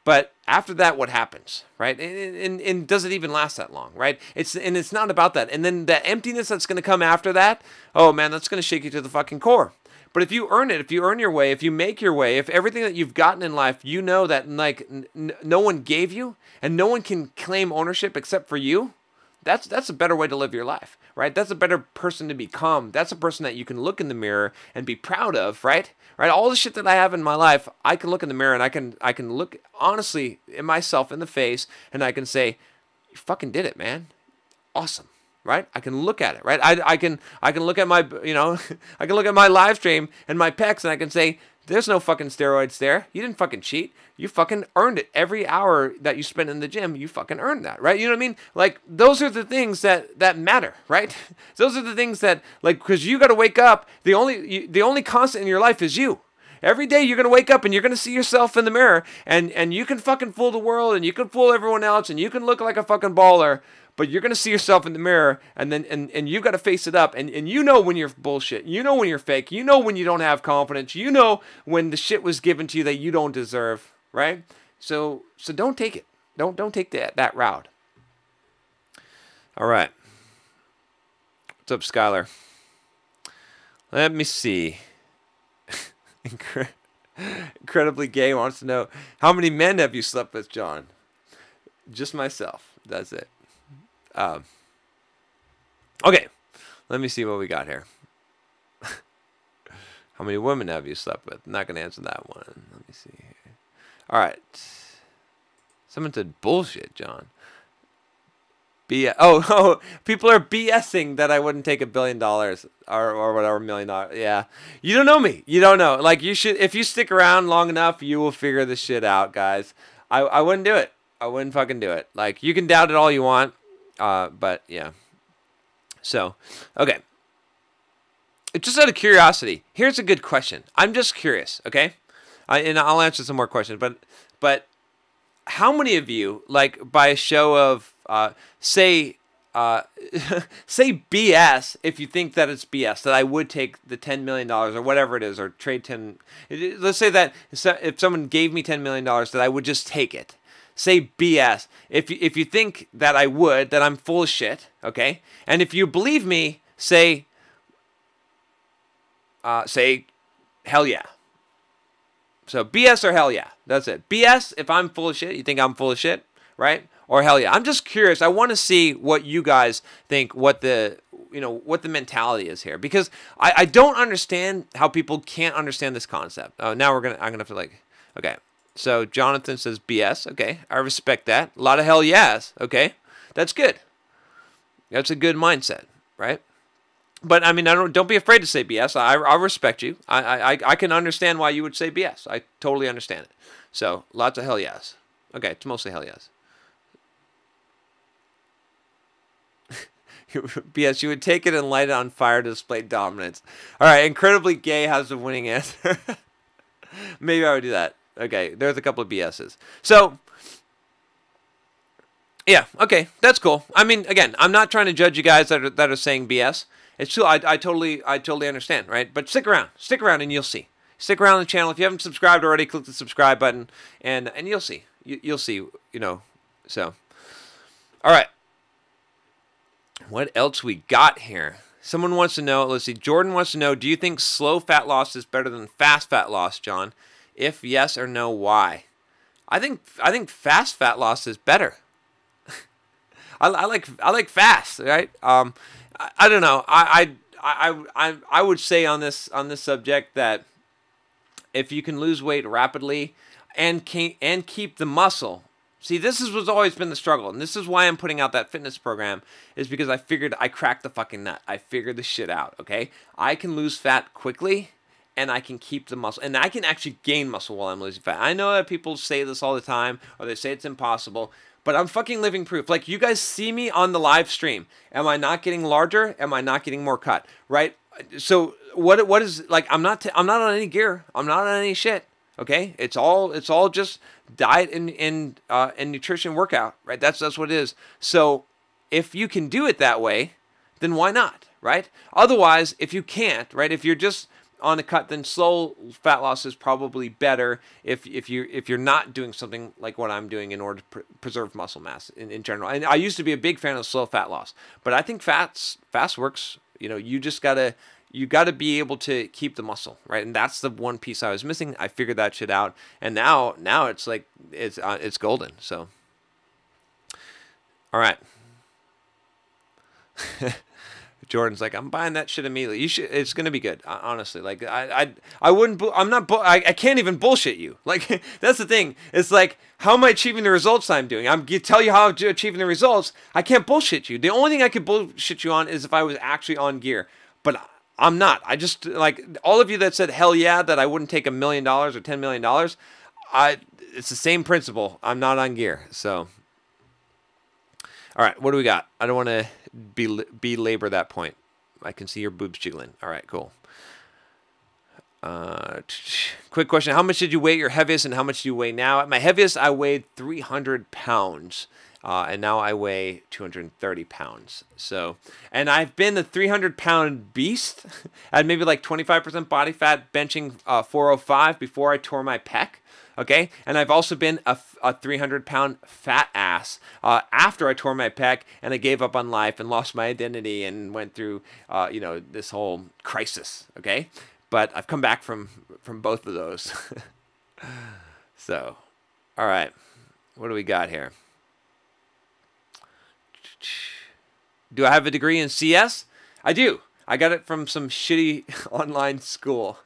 But after that, what happens, right? And does it even last that long, right? It's not about that. And then that emptiness that's going to come after that, oh man, that's going to shake you to the fucking core. But if you earn it, if you earn your way, if you make your way, if everything that you've gotten in life, you know that like no one gave you and no one can claim ownership except for you, that's a better way to live your life, right? That's a better person to become. That's a person that you can look in the mirror and be proud of, right? Right? All the shit that I have in my life, I can look in the mirror and I can look honestly in myself in the face and I can say, you fucking did it, man. Awesome. Right? I can look at it, right? I can look at my, I can look at my live stream and my pecs and I can say, there's no fucking steroids there. You didn't fucking cheat. You fucking earned it. Every hour that you spent in the gym, you fucking earned that, right? You know what I mean? Like, those are the things that matter, right? Those are the things that, like, because you got to wake up. The only constant in your life is you. Every day you're going to wake up and you're going to see yourself in the mirror and you can fucking fool the world and you can fool everyone else and you can look like a fucking baller. But you're going to see yourself in the mirror, and then and you've got to face it up. And you know when you're bullshit. You know when you're fake. You know when you don't have confidence. You know when the shit was given to you that you don't deserve, right? So don't take it. Don't take that route. All right. What's up, Skylar? Let me see. Incredibly Gay wants to know, how many men have you slept with, John? Just myself. That's it. Okay, let me see what we got here. How many women have you slept with? I'm not going to answer that one. Let me see here. All right. Someone said bullshit, John. Oh, people are BSing that I wouldn't take $1 billion or whatever, $1 million. Yeah. You don't know me. You don't know. Like, you should, if you stick around long enough, you will figure this shit out, guys. I wouldn't do it. I wouldn't fucking do it. Like, you can doubt it all you want. But yeah. So, okay. Just out of curiosity, here's a good question. I'm just curious, okay? And I'll answer some more questions, but how many of you, like, by a show of, say BS, if you think that it's BS, that I would take the $10 million or whatever it is, or trade 10, let's say that if someone gave me $10 million, that I would just take it. Say BS. If you think that I would, that I'm full of shit, okay? And if you believe me, say hell yeah. So BS or hell yeah. That's it. BS, if I'm full of shit, you think I'm full of shit, right? Or hell yeah. I'm just curious. I want to see what you guys think, what the mentality is here, because I don't understand how people can't understand this concept. Now I'm gonna have to, like, okay. So Jonathan says BS. Okay, I respect that. A lot of hell yes. Okay, that's good. That's a good mindset, right? But I mean, don't be afraid to say BS. I respect you. I can understand why you would say BS. I totally understand it. So lots of hell yes. Okay, it's mostly hell yes. BS, you would take it and light it on fire to display dominance. All right, Incredibly Gay has the winning answer. Maybe I would do that. Okay, there's a couple of BSs. So, yeah, okay, that's cool. I mean, again, I'm not trying to judge you guys that are saying BS. It's true. I totally understand, right? But stick around, and you'll see. Stick around the channel. If you haven't subscribed already, click the subscribe button, and you'll see. You'll see. So, all right. What else we got here? Someone wants to know. Let's see. Jordan wants to know. Do you think slow fat loss is better than fast fat loss, John? If yes or no, why? I think fast fat loss is better. I like fast, right? I don't know. I would say on this subject that if you can lose weight rapidly and keep the muscle. See, what's always been the struggle, and this is why I'm putting out that fitness program, is because I figured I cracked the fucking nut. I figured the shit out, okay? I can lose fat quickly, and I can keep the muscle, and I can actually gain muscle while I'm losing fat. I know that people say this all the time, or they say it's impossible, but I'm fucking living proof. Like, you guys see me on the live stream. Am I not getting larger? Am I not getting more cut? Right? So what is, like, I'm not on any gear. I'm not on any shit. Okay? It's all just diet and nutrition workout, right? That's what it is. So if you can do it that way, then why not, right? Otherwise, if you can't, right? If you're just on a cut, then slow fat loss is probably better if you're not doing something like what I'm doing in order to preserve muscle mass in general. And I used to be a big fan of slow fat loss, but I think fast works. You know, you gotta be able to keep the muscle, right? And that's the one piece I was missing. I figured that shit out, and now it's like it's golden. So, all right. Jordan's like, I'm buying that shit immediately. You should. It's gonna be good, honestly. Like I wouldn't. I'm not. I can't even bullshit you. Like that's the thing. It's like, how am I achieving the results I'm doing? I'm tell you how I'm achieving the results. I can't bullshit you. The only thing I could bullshit you on is if I was actually on gear, but I'm not. I just, like, all of you that said hell yeah that I wouldn't take $1 million or $10 million. It's the same principle. I'm not on gear. So, all right, what do we got? I don't want to belabor that point. I can see your boobs jiggling. All right, cool. Quick question. How much did you weigh your heaviest and how much do you weigh now? At my heaviest, I weighed 300 pounds. And now I weigh 230 pounds. So, and I've been a 300-pound beast. I had maybe like 25% body fat, benching 405 before I tore my pec. Okay, and I've also been a 300-pound fat ass after I tore my pec and I gave up on life and lost my identity and went through, this whole crisis. Okay, but I've come back from both of those. So, all right, what do we got here? Do I have a degree in CS? I do. I got it from some shitty online school.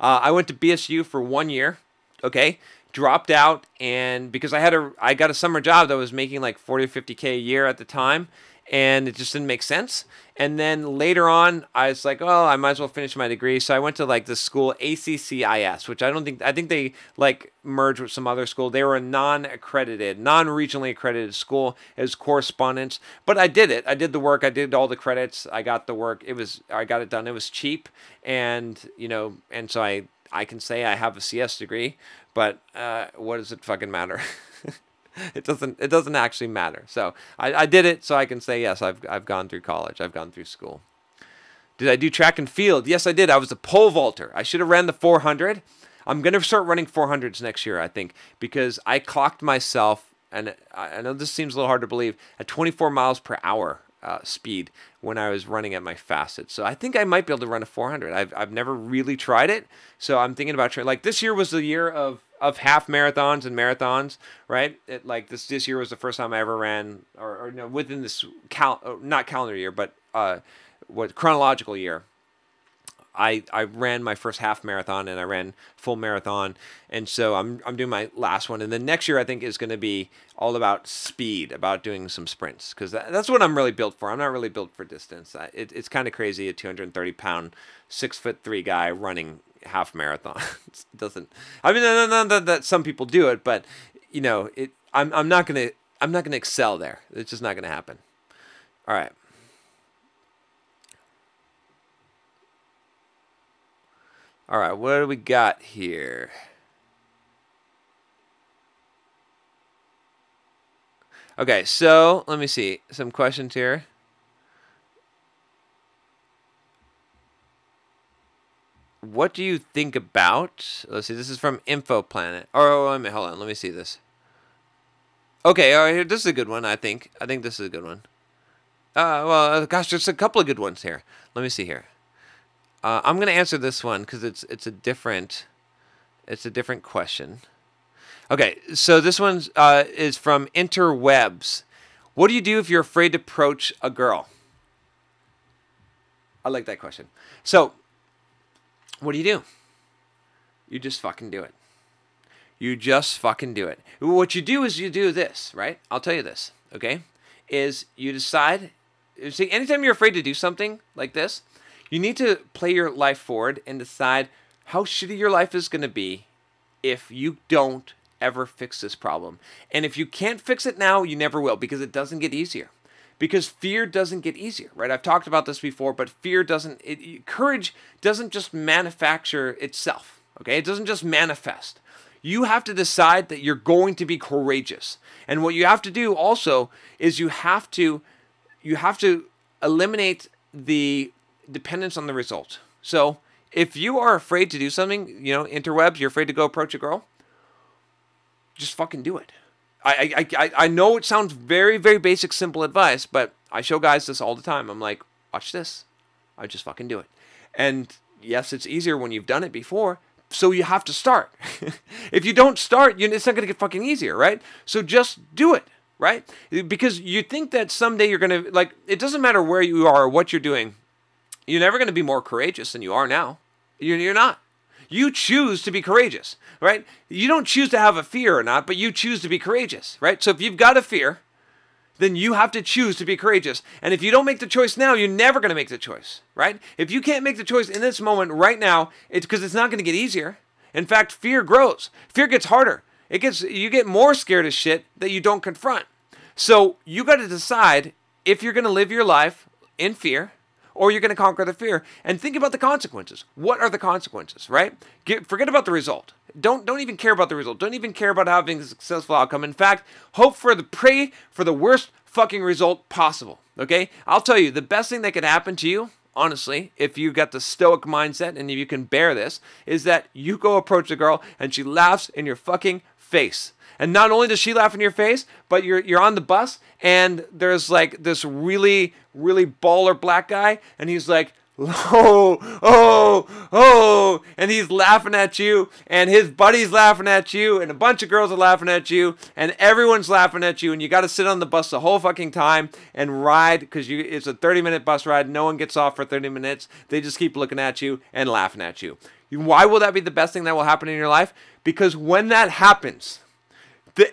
I went to BSU for 1 year. Okay, dropped out, and because I got a summer job that was making like 40 or 50K a year at the time, and it just didn't make sense. And then later on, I was like, oh, I might as well finish my degree. So I went to like this school, ACCIS, which I think they like merged with some other school. They were a non-regionally accredited school as correspondence. But I did it. I did the work. I did all the credits. I got the work. I got it done. It was cheap. And, and so I can say I have a CS degree, but what does it fucking matter? It doesn't actually matter. So I did it, so I can say yes. I've gone through college. I've gone through school. Did I do track and field? Yes, I did. I was a pole vaulter. I should have ran the 400. I'm gonna start running 400s next year, I think, because I clocked myself, and I know this seems a little hard to believe, at 24 miles per hour speed when I was running at my fastest. So I think I might be able to run a 400. I've never really tried it, so I'm thinking about trying. Like this year was the year of half marathons and marathons, right? This year was the first time I ever ran, or no, within this not calendar year, but chronological year. I ran my first half marathon and I ran full marathon, and so I'm doing my last one. And then next year I think is going to be all about speed, about doing some sprints, because that's what I'm really built for. I'm not really built for distance. It's kind of crazy, a 230-pound, 6'3" guy running half marathon. It doesn't. I mean, not that some people do it, but I'm not gonna excel there. It's just not gonna happen. All right. All right, what do we got here? Okay, so let me see some questions here. What do you think about? Let's see. This is from InfoPlanet. Oh, wait a minute, hold on. Let me see this. Okay, all right. Here, this is a good one. I think this is a good one. Well, gosh, there's a couple of good ones here. Let me see here. I'm gonna answer this one because it's a different question. Okay, so this one is from Interwebs. What do you do if you're afraid to approach a girl? I like that question. So, what do? You just fucking do it. You just fucking do it. What you do is you do this, right? I'll tell you this, okay? Is you decide. See, anytime you're afraid to do something like this, you need to play your life forward and decide how shitty your life is going to be if you don't ever fix this problem. And if you can't fix it now, you never will, because it doesn't get easier. Because fear doesn't get easier, right? I've talked about this before, but fear doesn't, courage doesn't just manufacture itself, okay? It doesn't just manifest. You have to decide that you're going to be courageous. And what you have to do also is you have to eliminate the dependence on the result. So if you are afraid to do something, you know, interwebs, you're afraid to go approach a girl, just fucking do it. I know it sounds very, very basic, simple advice, but I show guys this all the time. I'm like, watch this. I just fucking do it. And yes, it's easier when you've done it before, so you have to start. If you don't start, it's not going to get fucking easier, right? So just do it, right? Because you think that someday you're going to, like, it doesn't matter where you are or what you're doing. You're never going to be more courageous than you are now. You're not. You choose to be courageous, right? You don't choose to have a fear or not, but you choose to be courageous, right? So if you've got a fear, then you have to choose to be courageous. And if you don't make the choice now, you're never going to make the choice, right? If you can't make the choice in this moment right now, it's because it's not going to get easier. In fact, fear grows. Fear gets harder. You get more scared of shit that you don't confront. So you got to decide if you're going to live your life in fear or you're going to conquer the fear. And think about the consequences. What are the consequences, right? Forget about the result. Don't even care about the result. Don't even care about having a successful outcome. In fact, pray for the worst fucking result possible, okay? I'll tell you, the best thing that could happen to you, honestly, if you got the stoic mindset and if you can bear this, is that you go approach a girl and she laughs in your fucking face. And not only does she laugh in your face, but you're on the bus and there's like this really, really baller black guy and he's like, oh, and he's laughing at you and his buddy's laughing at you and a bunch of girls are laughing at you and everyone's laughing at you and you got to sit on the bus the whole fucking time and ride because it's a 30-minute bus ride. No one gets off for 30 minutes. They just keep looking at you and laughing at you. Why will that be the best thing that will happen in your life? Because when that happens,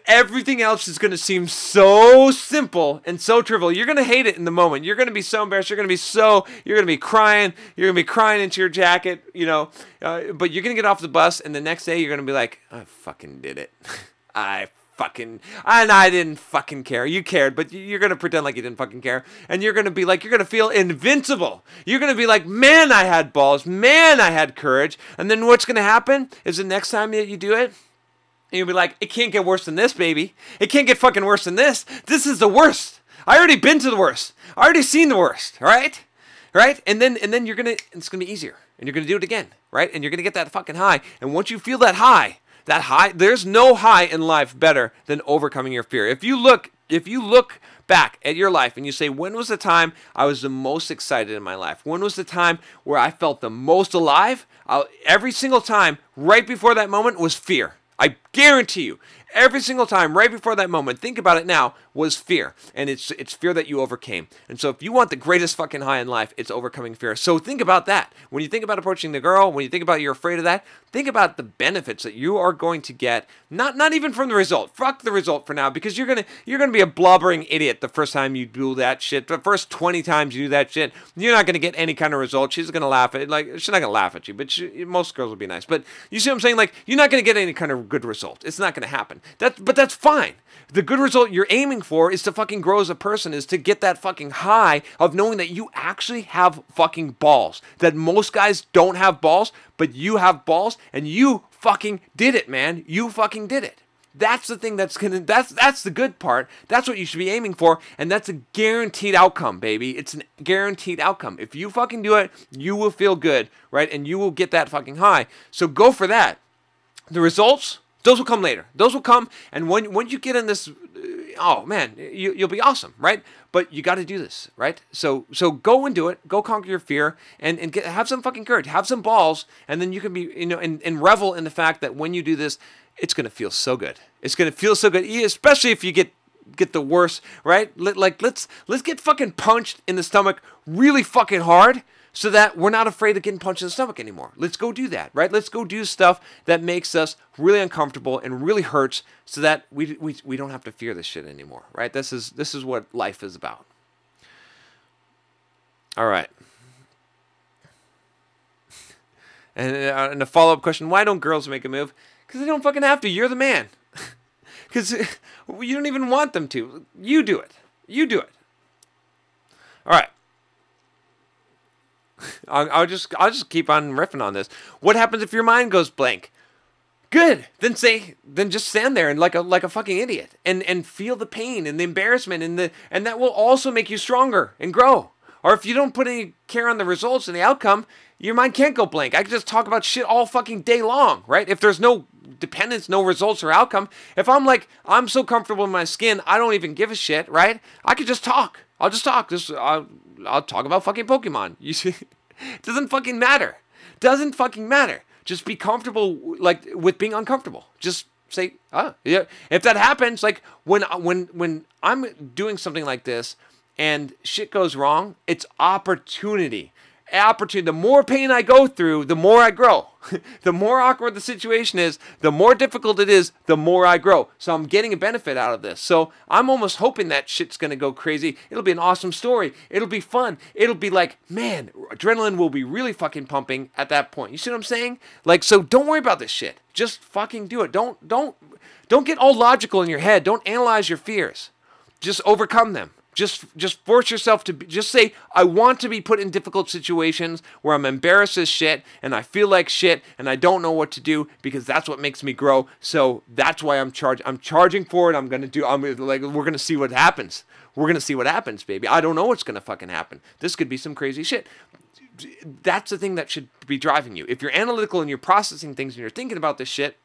everything else is going to seem so simple and so trivial. You're going to hate it in the moment. You're going to be so embarrassed. You're going to be crying. You're going to be crying into your jacket, but you're going to get off the bus and the next day you're going to be like, I fucking did it. I didn't fucking care. You cared, but you're going to pretend like you didn't fucking care. And you're going to be like, you're going to feel invincible. You're going to be like, man, I had balls. Man, I had courage. And then what's going to happen is the next time that you do it, and you'll be like, it can't get worse than this, baby. It can't get fucking worse than this. This is the worst. I already been to the worst. I already seen the worst, right? Right? And then it's gonna be easier. And you're gonna do it again, right? And you're gonna get that fucking high. And once you feel that high, there's no high in life better than overcoming your fear. If you look back at your life and you say, when was the time I was the most excited in my life? When was the time where I felt the most alive? Every single time, right before that moment was fear. I guarantee you, every single time, right before that moment, think about it now, was fear. And it's fear that you overcame. And so if you want the greatest fucking high in life, it's overcoming fear. So think about that. When you think about approaching the girl, when you think about you're afraid of that, think about the benefits that you are going to get, not even from the result. Fuck the result for now, because you're gonna be a blubbering idiot the first time you do that shit. The first 20 times you do that shit, you're not gonna get any kind of result. She's gonna laugh at it. Like, she's not gonna laugh at you, but most girls will be nice. But you see what I'm saying? Like, you're not gonna get any kind of good result. It's not gonna happen. But that's fine. The good result you're aiming for is to fucking grow as a person, is to get that fucking high of knowing that you actually have fucking balls. That most guys don't have balls, but you have balls, and you fucking did it, man. You fucking did it. That's the thing that's the good part. That's what you should be aiming for, and that's a guaranteed outcome, baby. It's a guaranteed outcome. If you fucking do it, you will feel good, right? And you will get that fucking high. So go for that. The results, those will come later. Those will come, and when you get in this, oh man, you'll be awesome, right? But you got to do this, right? So go and do it. Go conquer your fear, and have some fucking courage. Have some balls, and then you can be, and revel in the fact that when you do this, it's gonna feel so good. It's gonna feel so good, especially if you get the worst, right? Let's get fucking punched in the stomach really fucking hard, so that we're not afraid of getting punched in the stomach anymore. Let's go do that, right? Let's go do stuff that makes us really uncomfortable and really hurts, so that we don't have to fear this shit anymore, right? This is what life is about. All right. And a follow-up question, why don't girls make a move? Because they don't fucking have to. You're the man. Because you don't even want them to. You do it. You do it. All right. I'll just keep on riffing on this. What happens if your mind goes blank? Good. Then just stand there and like a fucking idiot and feel the pain and the embarrassment and that will also make you stronger and grow. Or if you don't put any care on the results and the outcome, your mind can't go blank. I could just talk about shit all fucking day long, right? If there's no dependence, no results or outcome, if I'm like, I'm so comfortable in my skin, I don't even give a shit, right? I could just talk. I'll just talk. I'll talk about fucking Pokemon. You see, it doesn't fucking matter. Doesn't fucking matter. Just be comfortable, like, with being uncomfortable. Just say, yeah. If that happens, like, when I'm doing something like this and shit goes wrong, it's opportunity. The more pain I go through, the more I grow. The more awkward the situation is, the more difficult it is, the more I grow. So I'm getting a benefit out of this. So I'm almost hoping that shit's going to go crazy. It'll be an awesome story. It'll be fun. It'll be like, man, adrenaline will be really fucking pumping at that point. You see what I'm saying? Like, so don't worry about this shit. Just fucking do it. Don't get all logical in your head. Don't analyze your fears. Just overcome them. Just force yourself to just say, I want to be put in difficult situations where I'm embarrassed as shit and I feel like shit and I don't know what to do because that's what makes me grow. So that's why I'm charging for it. We're going to see what happens. We're going to see what happens, baby. I don't know what's going to fucking happen. This could be some crazy shit. That's the thing that should be driving you. If you're analytical and you're processing things and you're thinking about this shit,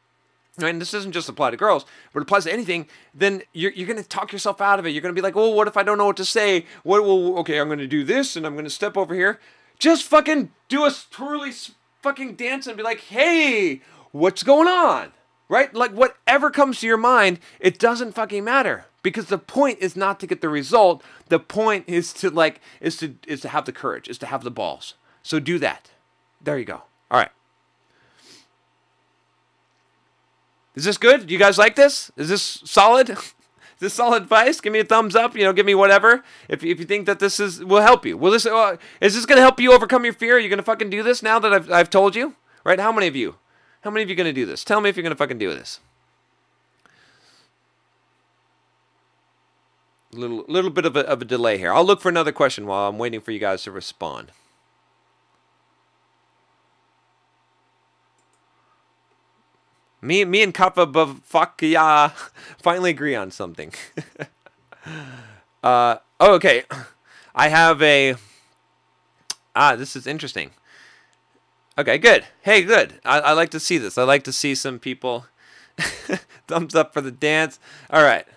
and this doesn't just apply to girls, but it applies to anything, then you're going to talk yourself out of it. You're going to be like, oh, what if I don't know what to say? Okay, I'm going to do this, and I'm going to step over here. Just fucking do a twirly fucking dance and be like, hey, what's going on? Right? Like, whatever comes to your mind, it doesn't fucking matter. Because the point is not to get the result. The point is to have the courage, is to have the balls. So do that. There you go. All right. Is this good? Do you guys like this? Is this solid? Is this solid advice? Give me a thumbs up. Give me whatever. If you think that this will help you. Is this going to help you overcome your fear? Are you going to fucking do this now that I've told you? Right? How many of you? How many of you going to do this? Tell me if you're going to fucking do this. Little bit of a delay here. I'll look for another question while I'm waiting for you guys to respond. Me and Kappa Bavakia finally agree on something. Okay. I have this is interesting. Okay, good. Hey, good. I like to see this. I like to see some people. Thumbs up for the dance. All right,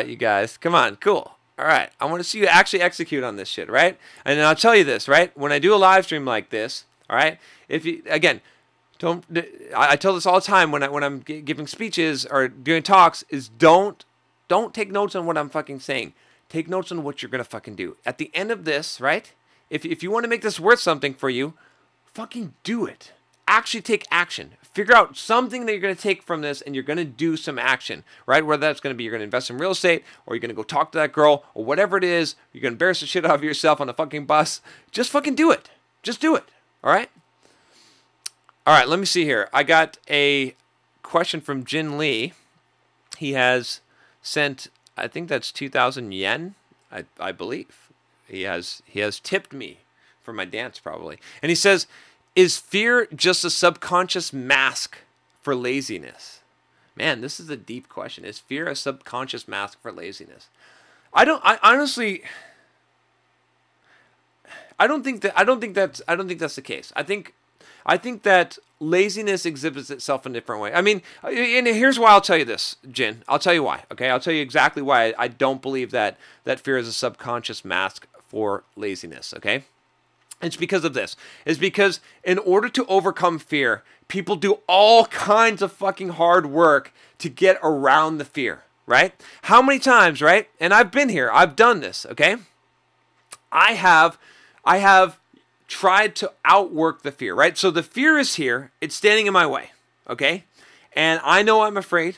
you guys. Come on, cool. All right, I want to see you actually execute on this shit, right? And I'll tell you this, right? When I do a live stream like this, all right, I tell this all the time when I'm giving speeches or doing talks is don't take notes on what I'm fucking saying. Take notes on what you're going to fucking do. At the end of this, right? If you want to make this worth something for you, fucking do it. Actually take action. Figure out something that you're going to take from this and you're going to do some action, right? Whether that's going to be you're going to invest in real estate or you're going to go talk to that girl or whatever it is, you're going to embarrass the shit out of yourself on a fucking bus. Just fucking do it. Just do it. All right? All right, let me see here. I got a question from Jin Lee. He has sent, I think that's 2,000 yen, I believe. He has tipped me for my dance probably. And he says, is fear just a subconscious mask for laziness? Man, this is a deep question. Is fear a subconscious mask for laziness? I honestly don't think that's the case. I think that laziness exhibits itself in a different way. I mean, and here's why I'll tell you this, Jin. I'll tell you why, okay? I'll tell you exactly why I don't believe that fear is a subconscious mask for laziness, okay? It's because of this. It's because in order to overcome fear, people do all kinds of fucking hard work to get around the fear, right? How many times, right? And I've been here. I've done this, okay? I have tried to outwork the fear, right? So the fear is here. It's standing in my way, okay? And I know I'm afraid,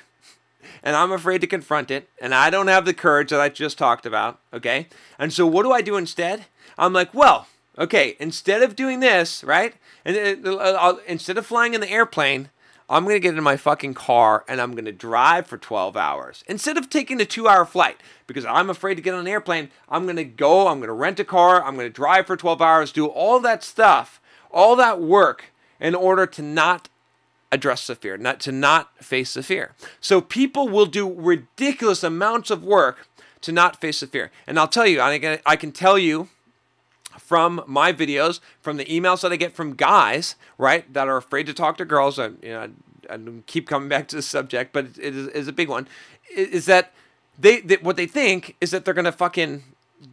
and I'm afraid to confront it, and I don't have the courage that I just talked about, okay? And so what do I do instead? I'm like, well, okay, instead of doing this, right? And instead of flying in the airplane, I'm going to get in my fucking car and I'm going to drive for 12 hours. Instead of taking a 2-hour flight, because I'm afraid to get on an airplane, I'm going to rent a car, I'm going to drive for 12 hours, do all that stuff, all that work in order to not address the fear, not face the fear. So people will do ridiculous amounts of work to not face the fear. And I'll tell you, I can tell you from my videos, from the emails that I get from guys, right, that are afraid to talk to girls. I keep coming back to the subject, but it is a big one. Is that what they think is that they're gonna fucking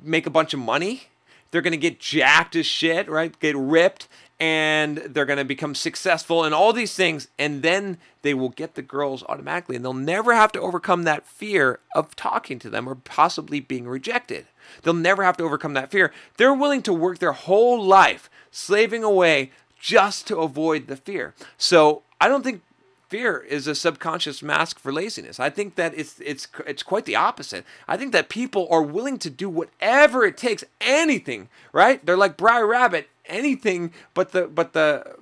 make a bunch of money, they're gonna get jacked as shit, right, get ripped, and they're going to become successful and all these things, and then they will get the girls automatically, and they'll never have to overcome that fear of talking to them or possibly being rejected. They'll never have to overcome that fear. They're willing to work their whole life slaving away just to avoid the fear. So I don't think fear is a subconscious mask for laziness. I think that it's quite the opposite. I think that people are willing to do whatever it takes, anything, right? They're like Briar Rabbit, anything but the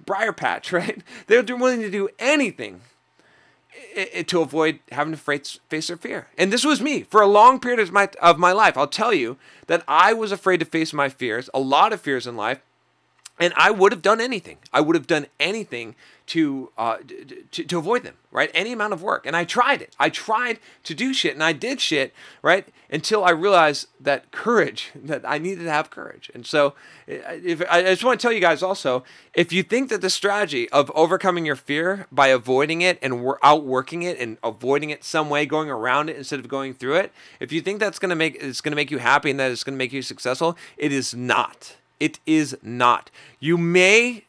briar patch, right? They're willing to do anything to avoid having to face their fear. And this was me for a long period of my life. I'll tell you that I was afraid to face my fears, a lot of fears in life, and I would have done anything. I would have done anything to avoid them, right? Any amount of work. And I tried it. I tried to do shit, and I did shit, right? Until I realized that I needed to have courage. And so I just want to tell you guys also, if you think that the strategy of overcoming your fear by avoiding it and outworking it and avoiding it some way, going around it instead of going through it, if you think that's going to make you happy and that it's going to make you successful, it is not. It is not. You may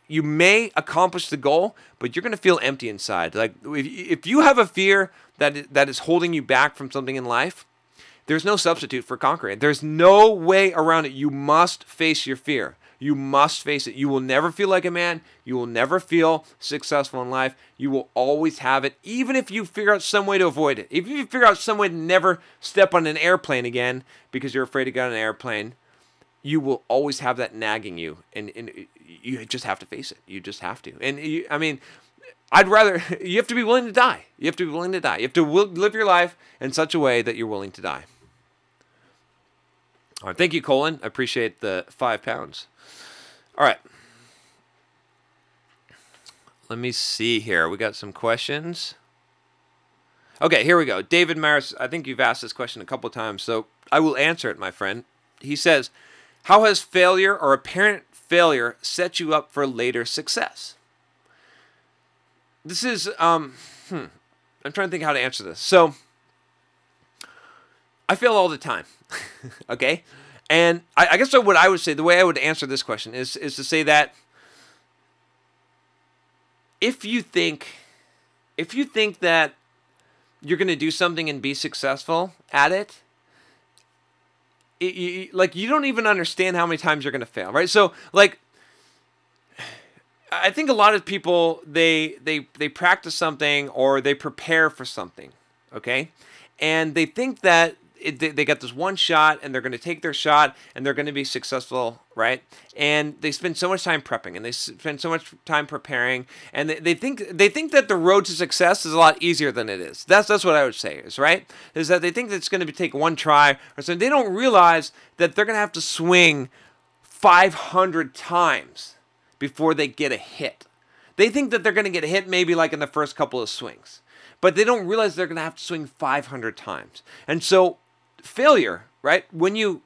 accomplish the goal, but you're going to feel empty inside. Like if you have a fear that is holding you back from something in life, there's no substitute for conquering it. There's no way around it. You must face your fear. You must face it. You will never feel like a man. You will never feel successful in life. You will always have it, even if you figure out some way to avoid it. If you figure out some way to never step on an airplane again because you're afraid to get on an airplane, you will always have that nagging you, and you just have to face it. You just have to. And you have to be willing to die. You have to be willing to die. You have to live your life in such a way that you're willing to die. All right, thank you, Colin. I appreciate the 5 pounds. All right. Let me see here. We got some questions. Okay, here we go. David Maris, I think you've asked this question a couple of times, so I will answer it, my friend. He says, how has failure or apparent failure set you up for later success? This is, I'm trying to think how to answer this. So, I fail all the time, okay? And I guess what I would say, the way I would answer this question is to say that if you think that you're going to do something and be successful at it, you don't even understand how many times you're going to fail, right? So, like, I think a lot of people, they practice something or they prepare for something, okay? And they think that they got this one shot and they're going to take their shot and they're going to be successful, right? And they spend so much time prepping and they spend so much time preparing, and they think that the road to success is a lot easier than it is. That's what I would say is, right? Is that they think that it's going to take one try or something. They don't realize that they're going to have to swing 500 times before they get a hit. They think that they're going to get a hit maybe like in the first couple of swings, but they don't realize they're going to have to swing 500 times. And so failure, right? When you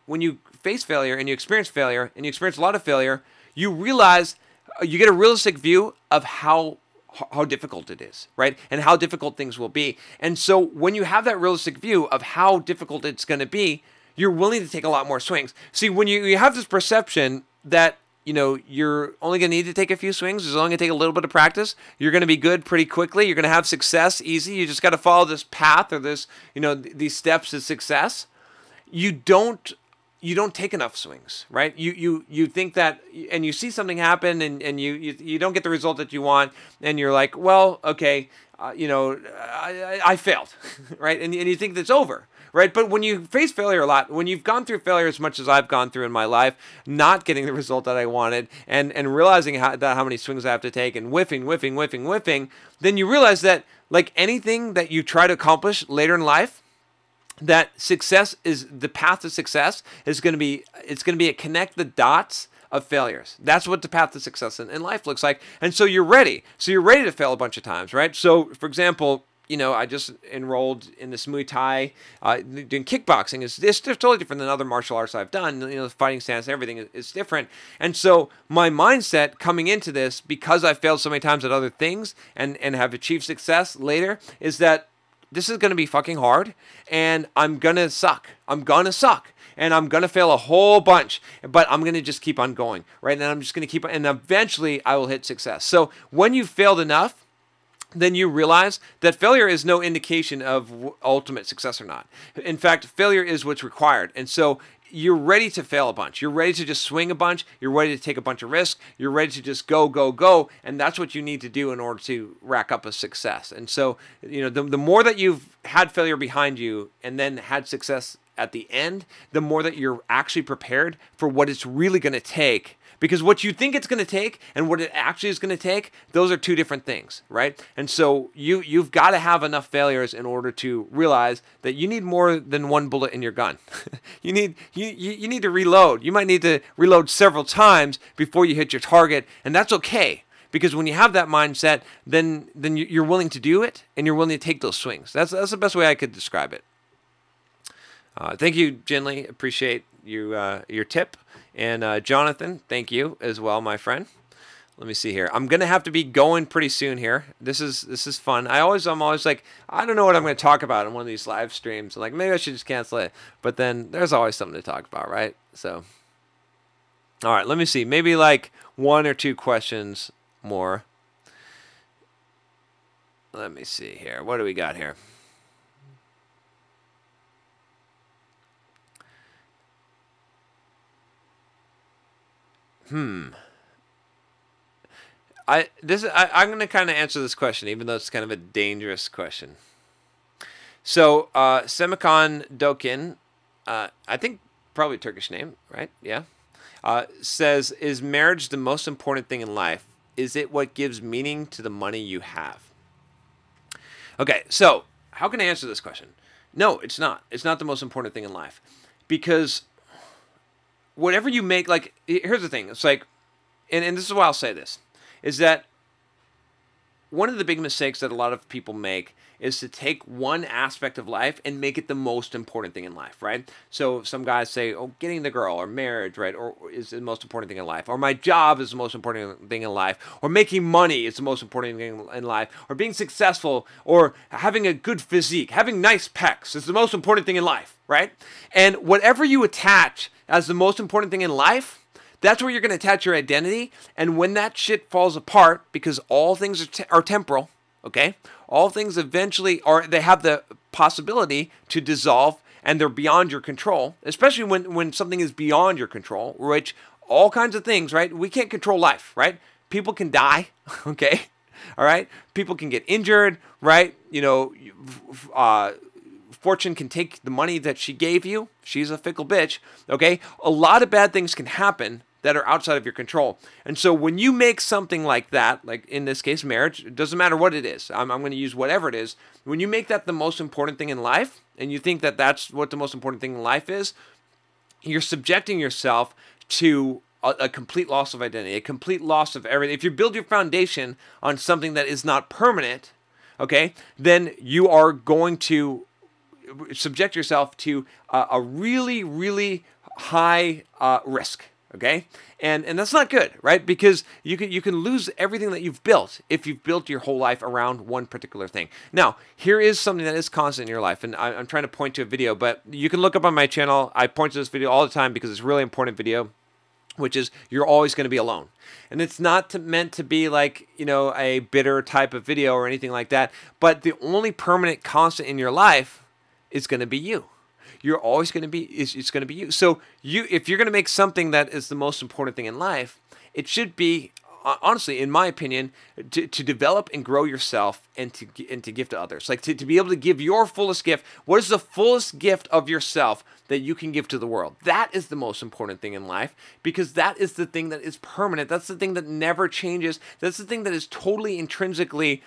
face failure and you experience failure and you experience a lot of failure, you realize, you get a realistic view of how difficult it is, right? And how difficult things will be. And so when you have that realistic view of how difficult it's going to be, you're willing to take a lot more swings. See, when you have this perception that, you know, you're only going to need to take a few swings, it's only going to take a little bit of practice, you're going to be good pretty quickly, you're going to have success easy, you just got to follow this path or this, you know, these steps to success, you don't take enough swings, right? You think that, and you see something happen and you don't get the result that you want, and you're like, well, okay, I failed, right? And you think that's over. Right? But when you face failure a lot, when you've gone through failure as much as I've gone through in my life, not getting the result that I wanted, and realizing how many swings I have to take, and whiffing, then you realize that, like anything that you try to accomplish later in life, that success is, the path to success is going to be, it's going to be a connect the dots of failures. That's what the path to success in life looks like. And so you're ready. So you're ready to fail a bunch of times, right? So, for example, I just enrolled in this Muay Thai, doing kickboxing. It's totally different than other martial arts I've done. The fighting stance, everything is different. And so my mindset coming into this, because I failed so many times at other things and have achieved success later, is that this is going to be fucking hard, and I'm going to suck. I'm going to suck. And I'm going to fail a whole bunch, but I'm going to just keep on going, right? And I'm just going to keep on, and eventually I will hit success. So when you've failed enough, then you realize that failure is no indication of ultimate success or not. In fact, failure is what's required. And so you're ready to fail a bunch. You're ready to just swing a bunch. You're ready to take a bunch of risks. You're ready to just go, go, go. And that's what you need to do in order to rack up a success. And so, the more that you've had failure behind you and then had success at the end, the more that you're actually prepared for what it's really going to take. Because what you think it's going to take and what it actually is going to take, those are two different things, right? And so you've got to have enough failures in order to realize that you need more than one bullet in your gun. you need to reload. You might need to reload several times before you hit your target, and that's okay. Because when you have that mindset, then you're willing to do it, and you're willing to take those swings. That's the best way I could describe it. Thank you, Jinli. Appreciate your tip. And Jonathan, thank you as well, my friend. Let me see here. I'm gonna have to be going pretty soon here. This is fun. I'm always like, I don't know what I'm gonna talk about in one of these live streams. I'm like, maybe I should just cancel it. But then there's always something to talk about, right? So, all right. Let me see. Maybe like 1 or 2 questions more. Let me see here. What do we got here? I'm going to kind of answer this question, even though it's kind of a dangerous question. So, Semikon Dokin, I think probably Turkish name, right? Yeah. Says, is marriage the most important thing in life? Is it what gives meaning to the money you have? Okay, so how can I answer this question? No, it's not. It's not the most important thing in life. Because whatever you make, like, here's the thing. It's like, and this is why I'll say this, is that one of the big mistakes that a lot of people make is to take one aspect of life and make it the most important thing in life, right? So some guys say, oh, getting the girl or marriage, right, or is the most important thing in life, or my job is the most important thing in life, or making money is the most important thing in life, or being successful, or having a good physique, having nice pecs is the most important thing in life, right? And whatever you attach as the most important thing in life, that's where you're going to attach your identity. And when that shit falls apart, because all things are temporal, okay? All things eventually they have the possibility to dissolve, and they're beyond your control, especially when something is beyond your control, which all kinds of things, right? We can't control life, right? People can die, okay? All right? People can get injured, right? Fortune can take the money that she gave you. She's a fickle bitch, okay? A lot of bad things can happen that are outside of your control. And so when you make something like that, like in this case, marriage, it doesn't matter what it is. I'm going to use whatever it is. When you make that the most important thing in life, and you think that that's what the most important thing in life is, you're subjecting yourself to a complete loss of identity, a complete loss of everything. If you build your foundation on something that is not permanent, okay, then you are going to subject yourself to a really, really high risk. Okay, and that's not good, right? Because you can lose everything that you've built if you've built your whole life around one particular thing. Now, here is something that is constant in your life, and I'm trying to point to a video, but you can look up on my channel. I point to this video all the time because it's a really important video, which is you're always going to be alone. And it's not meant to be like, a bitter type of video or anything like that, but the only permanent constant in your life is going to be you. You're always going to be, it's going to be you. So if you're going to make something that is the most important thing in life, it should be, honestly, in my opinion, to develop and grow yourself and to give to others. Like to be able to give your fullest gift. What is the fullest gift of yourself that you can give to the world? That is the most important thing in life, because that is the thing that is permanent. That's the thing that never changes. That's the thing that is totally intrinsically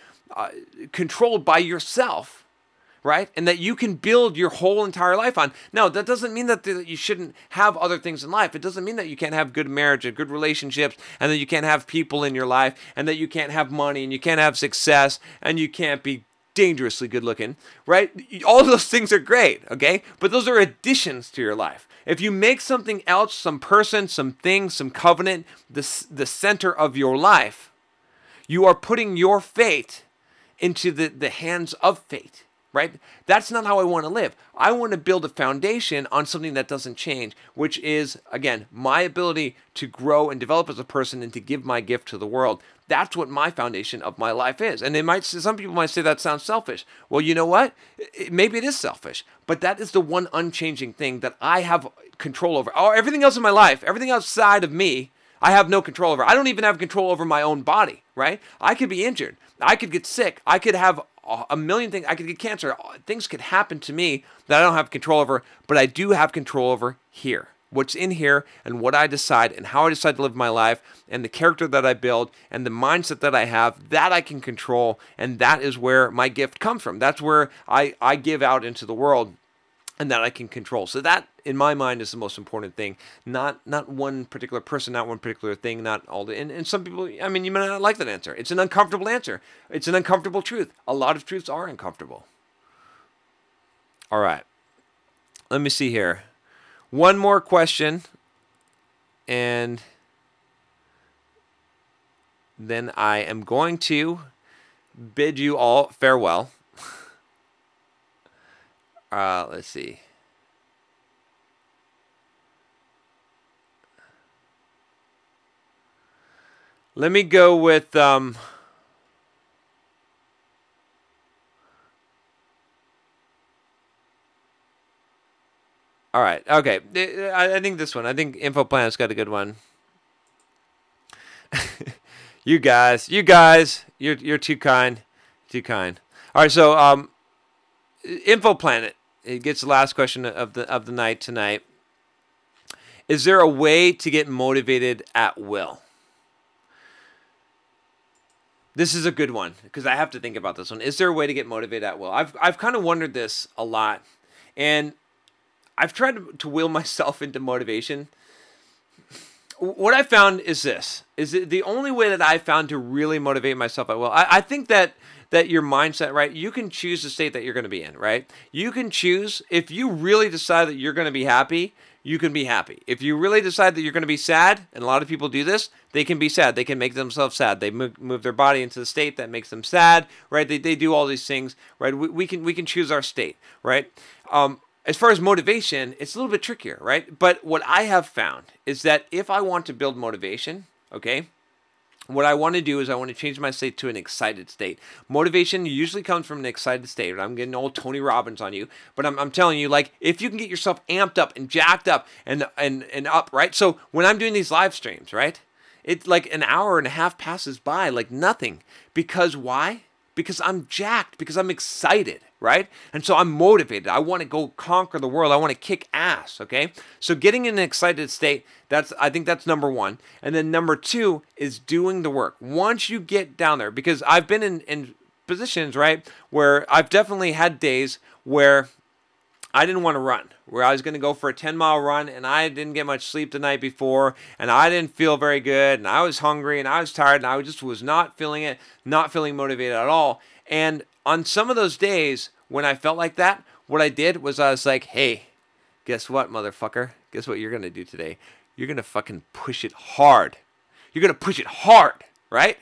controlled by yourself. Right? And that you can build your whole entire life on. Now, that doesn't mean that you shouldn't have other things in life. It doesn't mean that you can't have good marriage and good relationships, and that you can't have people in your life, and that you can't have money, and you can't have success, and you can't be dangerously good looking, right? All those things are great, okay? But those are additions to your life. If you make something else, some person, some thing, some covenant, the center of your life, you are putting your fate into the hands of fate, right? That's not how I want to live. I want to build a foundation on something that doesn't change, which is, again, my ability to grow and develop as a person and to give my gift to the world. That's what my foundation of my life is. And some people might say that sounds selfish. Well, you know what? Maybe it is selfish, but that is the one unchanging thing that I have control over. Oh, everything else in my life, everything outside of me, I have no control over. I don't even have control over my own body, right? I could be injured. I could get sick. I could have a million things. I could get cancer. Things could happen to me that I don't have control over, but I do have control over here. What's in here and what I decide and how I decide to live my life and the character that I build and the mindset that I have, that I can control, and that is where my gift comes from. That's where I give out into the world and that I can control. So that, in my mind, is the most important thing. Not one particular person, not one particular thing, not all the... And some people, I mean, you may not like that answer. It's an uncomfortable answer. It's an uncomfortable truth. A lot of truths are uncomfortable. All right. Let me see here. One more question, and then I am going to bid you all farewell. Let's see. Let me go with all right. Okay. I think this one. I think InfoPlanet's got a good one. You guys, you're too kind. Too kind. All right. So, InfoPlanet, it gets the last question of the night tonight. Is there a way to get motivated at will? This is a good one because I have to think about this one. Is there a way to get motivated at will? I've kind of wondered this a lot, and I've tried to will myself into motivation. What I found is this: is the only way that I found to really motivate myself at will. I think that your mindset, right? You can choose the state that you're going to be in, right? You can choose, if you really decide that you're going to be happy, you can be happy. If you really decide that you're going to be sad, and a lot of people do this, they can be sad. They can make themselves sad. They move their body into the state that makes them sad, right? They do all these things, right? We can choose our state, right? As far as motivation, it's a little bit trickier, right? But what I have found is that if I want to build motivation, okay, what I want to do is I want to change my state to an excited state. Motivation usually comes from an excited state. I'm getting old Tony Robbins on you, but I'm telling you, like, if you can get yourself amped up and jacked up and up, right? So when I'm doing these live streams, right, it's like an hour and a half passes by like nothing. Because why? Because I'm jacked, because I'm excited, right? And so I'm motivated. I want to go conquer the world. I want to kick ass, okay? So getting in an excited state, I think that's number one. And then number two is doing the work. Once you get down there, because I've been in positions, right, where I've definitely had days where I didn't want to run, where I was going to go for a 10-mile run, and I didn't get much sleep the night before, and I didn't feel very good, and I was hungry, and I was tired, and I just was not feeling it, not feeling motivated at all. And on some of those days when I felt like that, what I did was I was like, hey, guess what, motherfucker? Guess what you're going to do today? You're going to fucking push it hard. You're going to push it hard, right?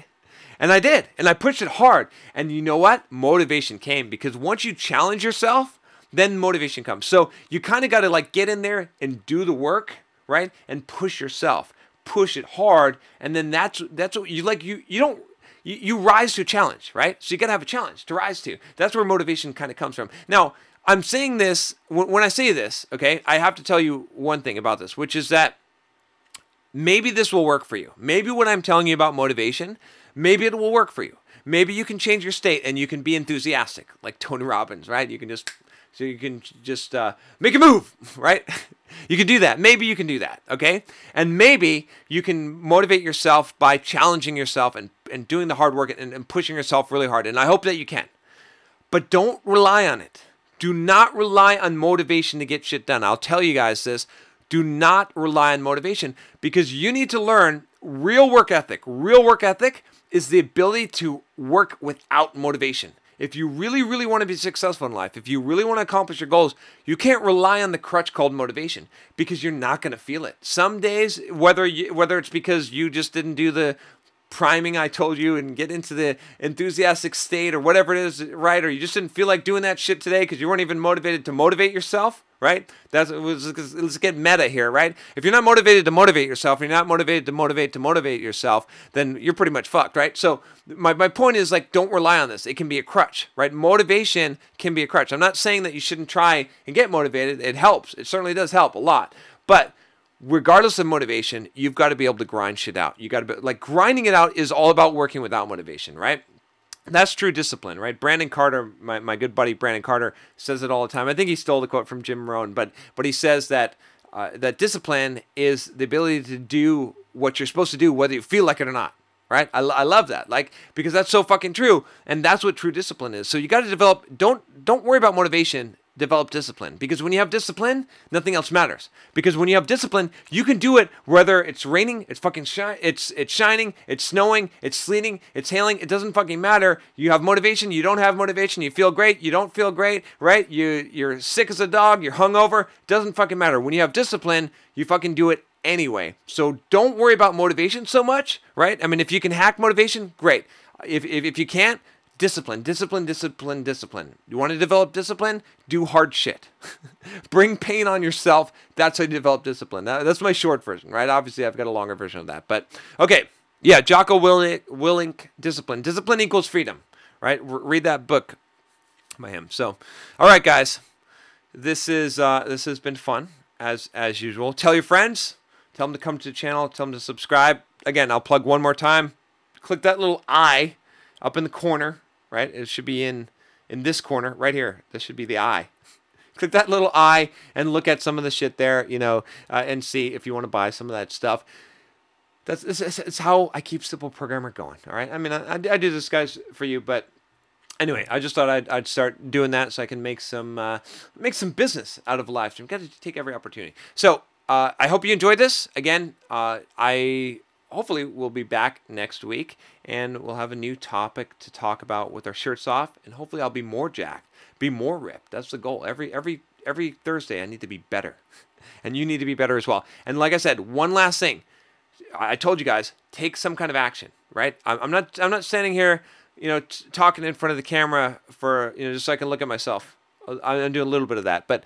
And I did, and I pushed it hard. And you know what? Motivation came, because once you challenge yourself, then motivation comes. So you kind of got to like get in there and do the work, right? And push yourself, push it hard, and then that's what you like. You rise to a challenge, right? So you got to have a challenge to rise to. That's where motivation kind of comes from. Now, I'm saying this when I say this, okay? I have to tell you one thing about this, which is that maybe this will work for you. Maybe what I'm telling you about motivation, maybe it will work for you. Maybe you can change your state and you can be enthusiastic, like Tony Robbins, right? You can just make a move, right? You can do that. Maybe you can do that, okay? And maybe you can motivate yourself by challenging yourself and doing the hard work and pushing yourself really hard. And I hope that you can. But don't rely on it. Do not rely on motivation to get shit done. I'll tell you guys this. Do not rely on motivation, because you need to learn real work ethic. Real work ethic is the ability to work without motivation. if you really, really want to be successful in life, if you really want to accomplish your goals, you can't rely on the crutch called motivation because you're not going to feel it. Some days, whether it's because you just didn't do the priming I told you and get into the enthusiastic state or whatever it is, right? Or you just didn't feel like doing that shit today because you weren't even motivated to motivate yourself, right? Let's get meta here, right? If you're not motivated to motivate yourself, you're not motivated to motivate yourself, then you're pretty much fucked, right? So my point is, like, don't rely on this. It can be a crutch, right? Motivation can be a crutch. I'm not saying that you shouldn't try and get motivated. It helps. It certainly does help a lot. But regardless of motivation, you've got to be able to grind shit out. You got to be like, grinding it out is all about working without motivation, right? That's true discipline, right? Brandon Carter, my good buddy Brandon Carter, says it all the time. I think he stole the quote from Jim Rohn, but he says that that discipline is the ability to do what you're supposed to do, whether you feel like it or not. Right? I love that, like, because that's so fucking true, and that's what true discipline is. So you got to develop. Don't worry about motivation. Develop discipline, because when you have discipline, nothing else matters. Because when you have discipline, you can do it whether it's raining, it's fucking it's shining, it's snowing, it's sleeting, it's hailing. It doesn't fucking matter. You have motivation. You don't have motivation. You feel great. You don't feel great. Right? You're sick as a dog. You're hungover. Doesn't fucking matter. When you have discipline, you fucking do it anyway. So don't worry about motivation so much, right? I mean, if you can hack motivation, great. If you can't, discipline. You want to develop discipline? Do hard shit. Bring pain on yourself. That's how you develop discipline. That's my short version, right? Obviously, I've got a longer version of that. But, okay. Yeah, Jocko Willink, Discipline. Discipline equals freedom, right? Read that book by him. So, all right, guys. This has been fun, as usual. Tell your friends. Tell them to come to the channel. Tell them to subscribe. Again, I'll plug one more time. Click that little eye up in the corner, right? It should be in this corner right here. This should be the eye. Click that little eye and look at some of the shit there, and see if you want to buy some of that stuff. It's how I keep Simple Programmer going, all right? I mean, I do this, guys, for you, but anyway, I just thought I'd start doing that so I can make some business out of a live stream. Got to take every opportunity. So, I hope you enjoyed this. Again, I hopefully we'll be back next week, and we'll have a new topic to talk about with our shirts off, and hopefully I'll be more jacked, be more ripped. That's the goal. Every Thursday I need to be better, and you need to be better as well. And like I said, one last thing. I told you guys, take some kind of action, right? I'm not standing here, talking in front of the camera for, just so I can look at myself. I'm doing a little bit of that, but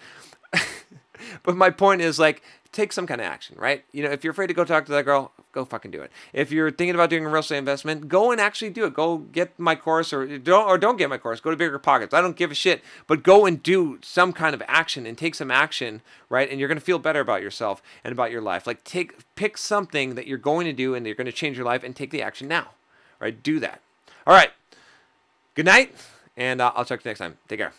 but my point is, like, take some kind of action, right? If you're afraid to go talk to that girl, go fucking do it. If you're thinking about doing a real estate investment, go and actually do it. Go get my course, or don't get my course. Go to Bigger Pockets. I don't give a shit. But go and do some kind of action and take some action, right? And you're going to feel better about yourself and about your life. Like, pick something that you're going to do and you're going to change your life, and take the action now, right? Do that. All right. Good night, and I'll talk to you next time. Take care.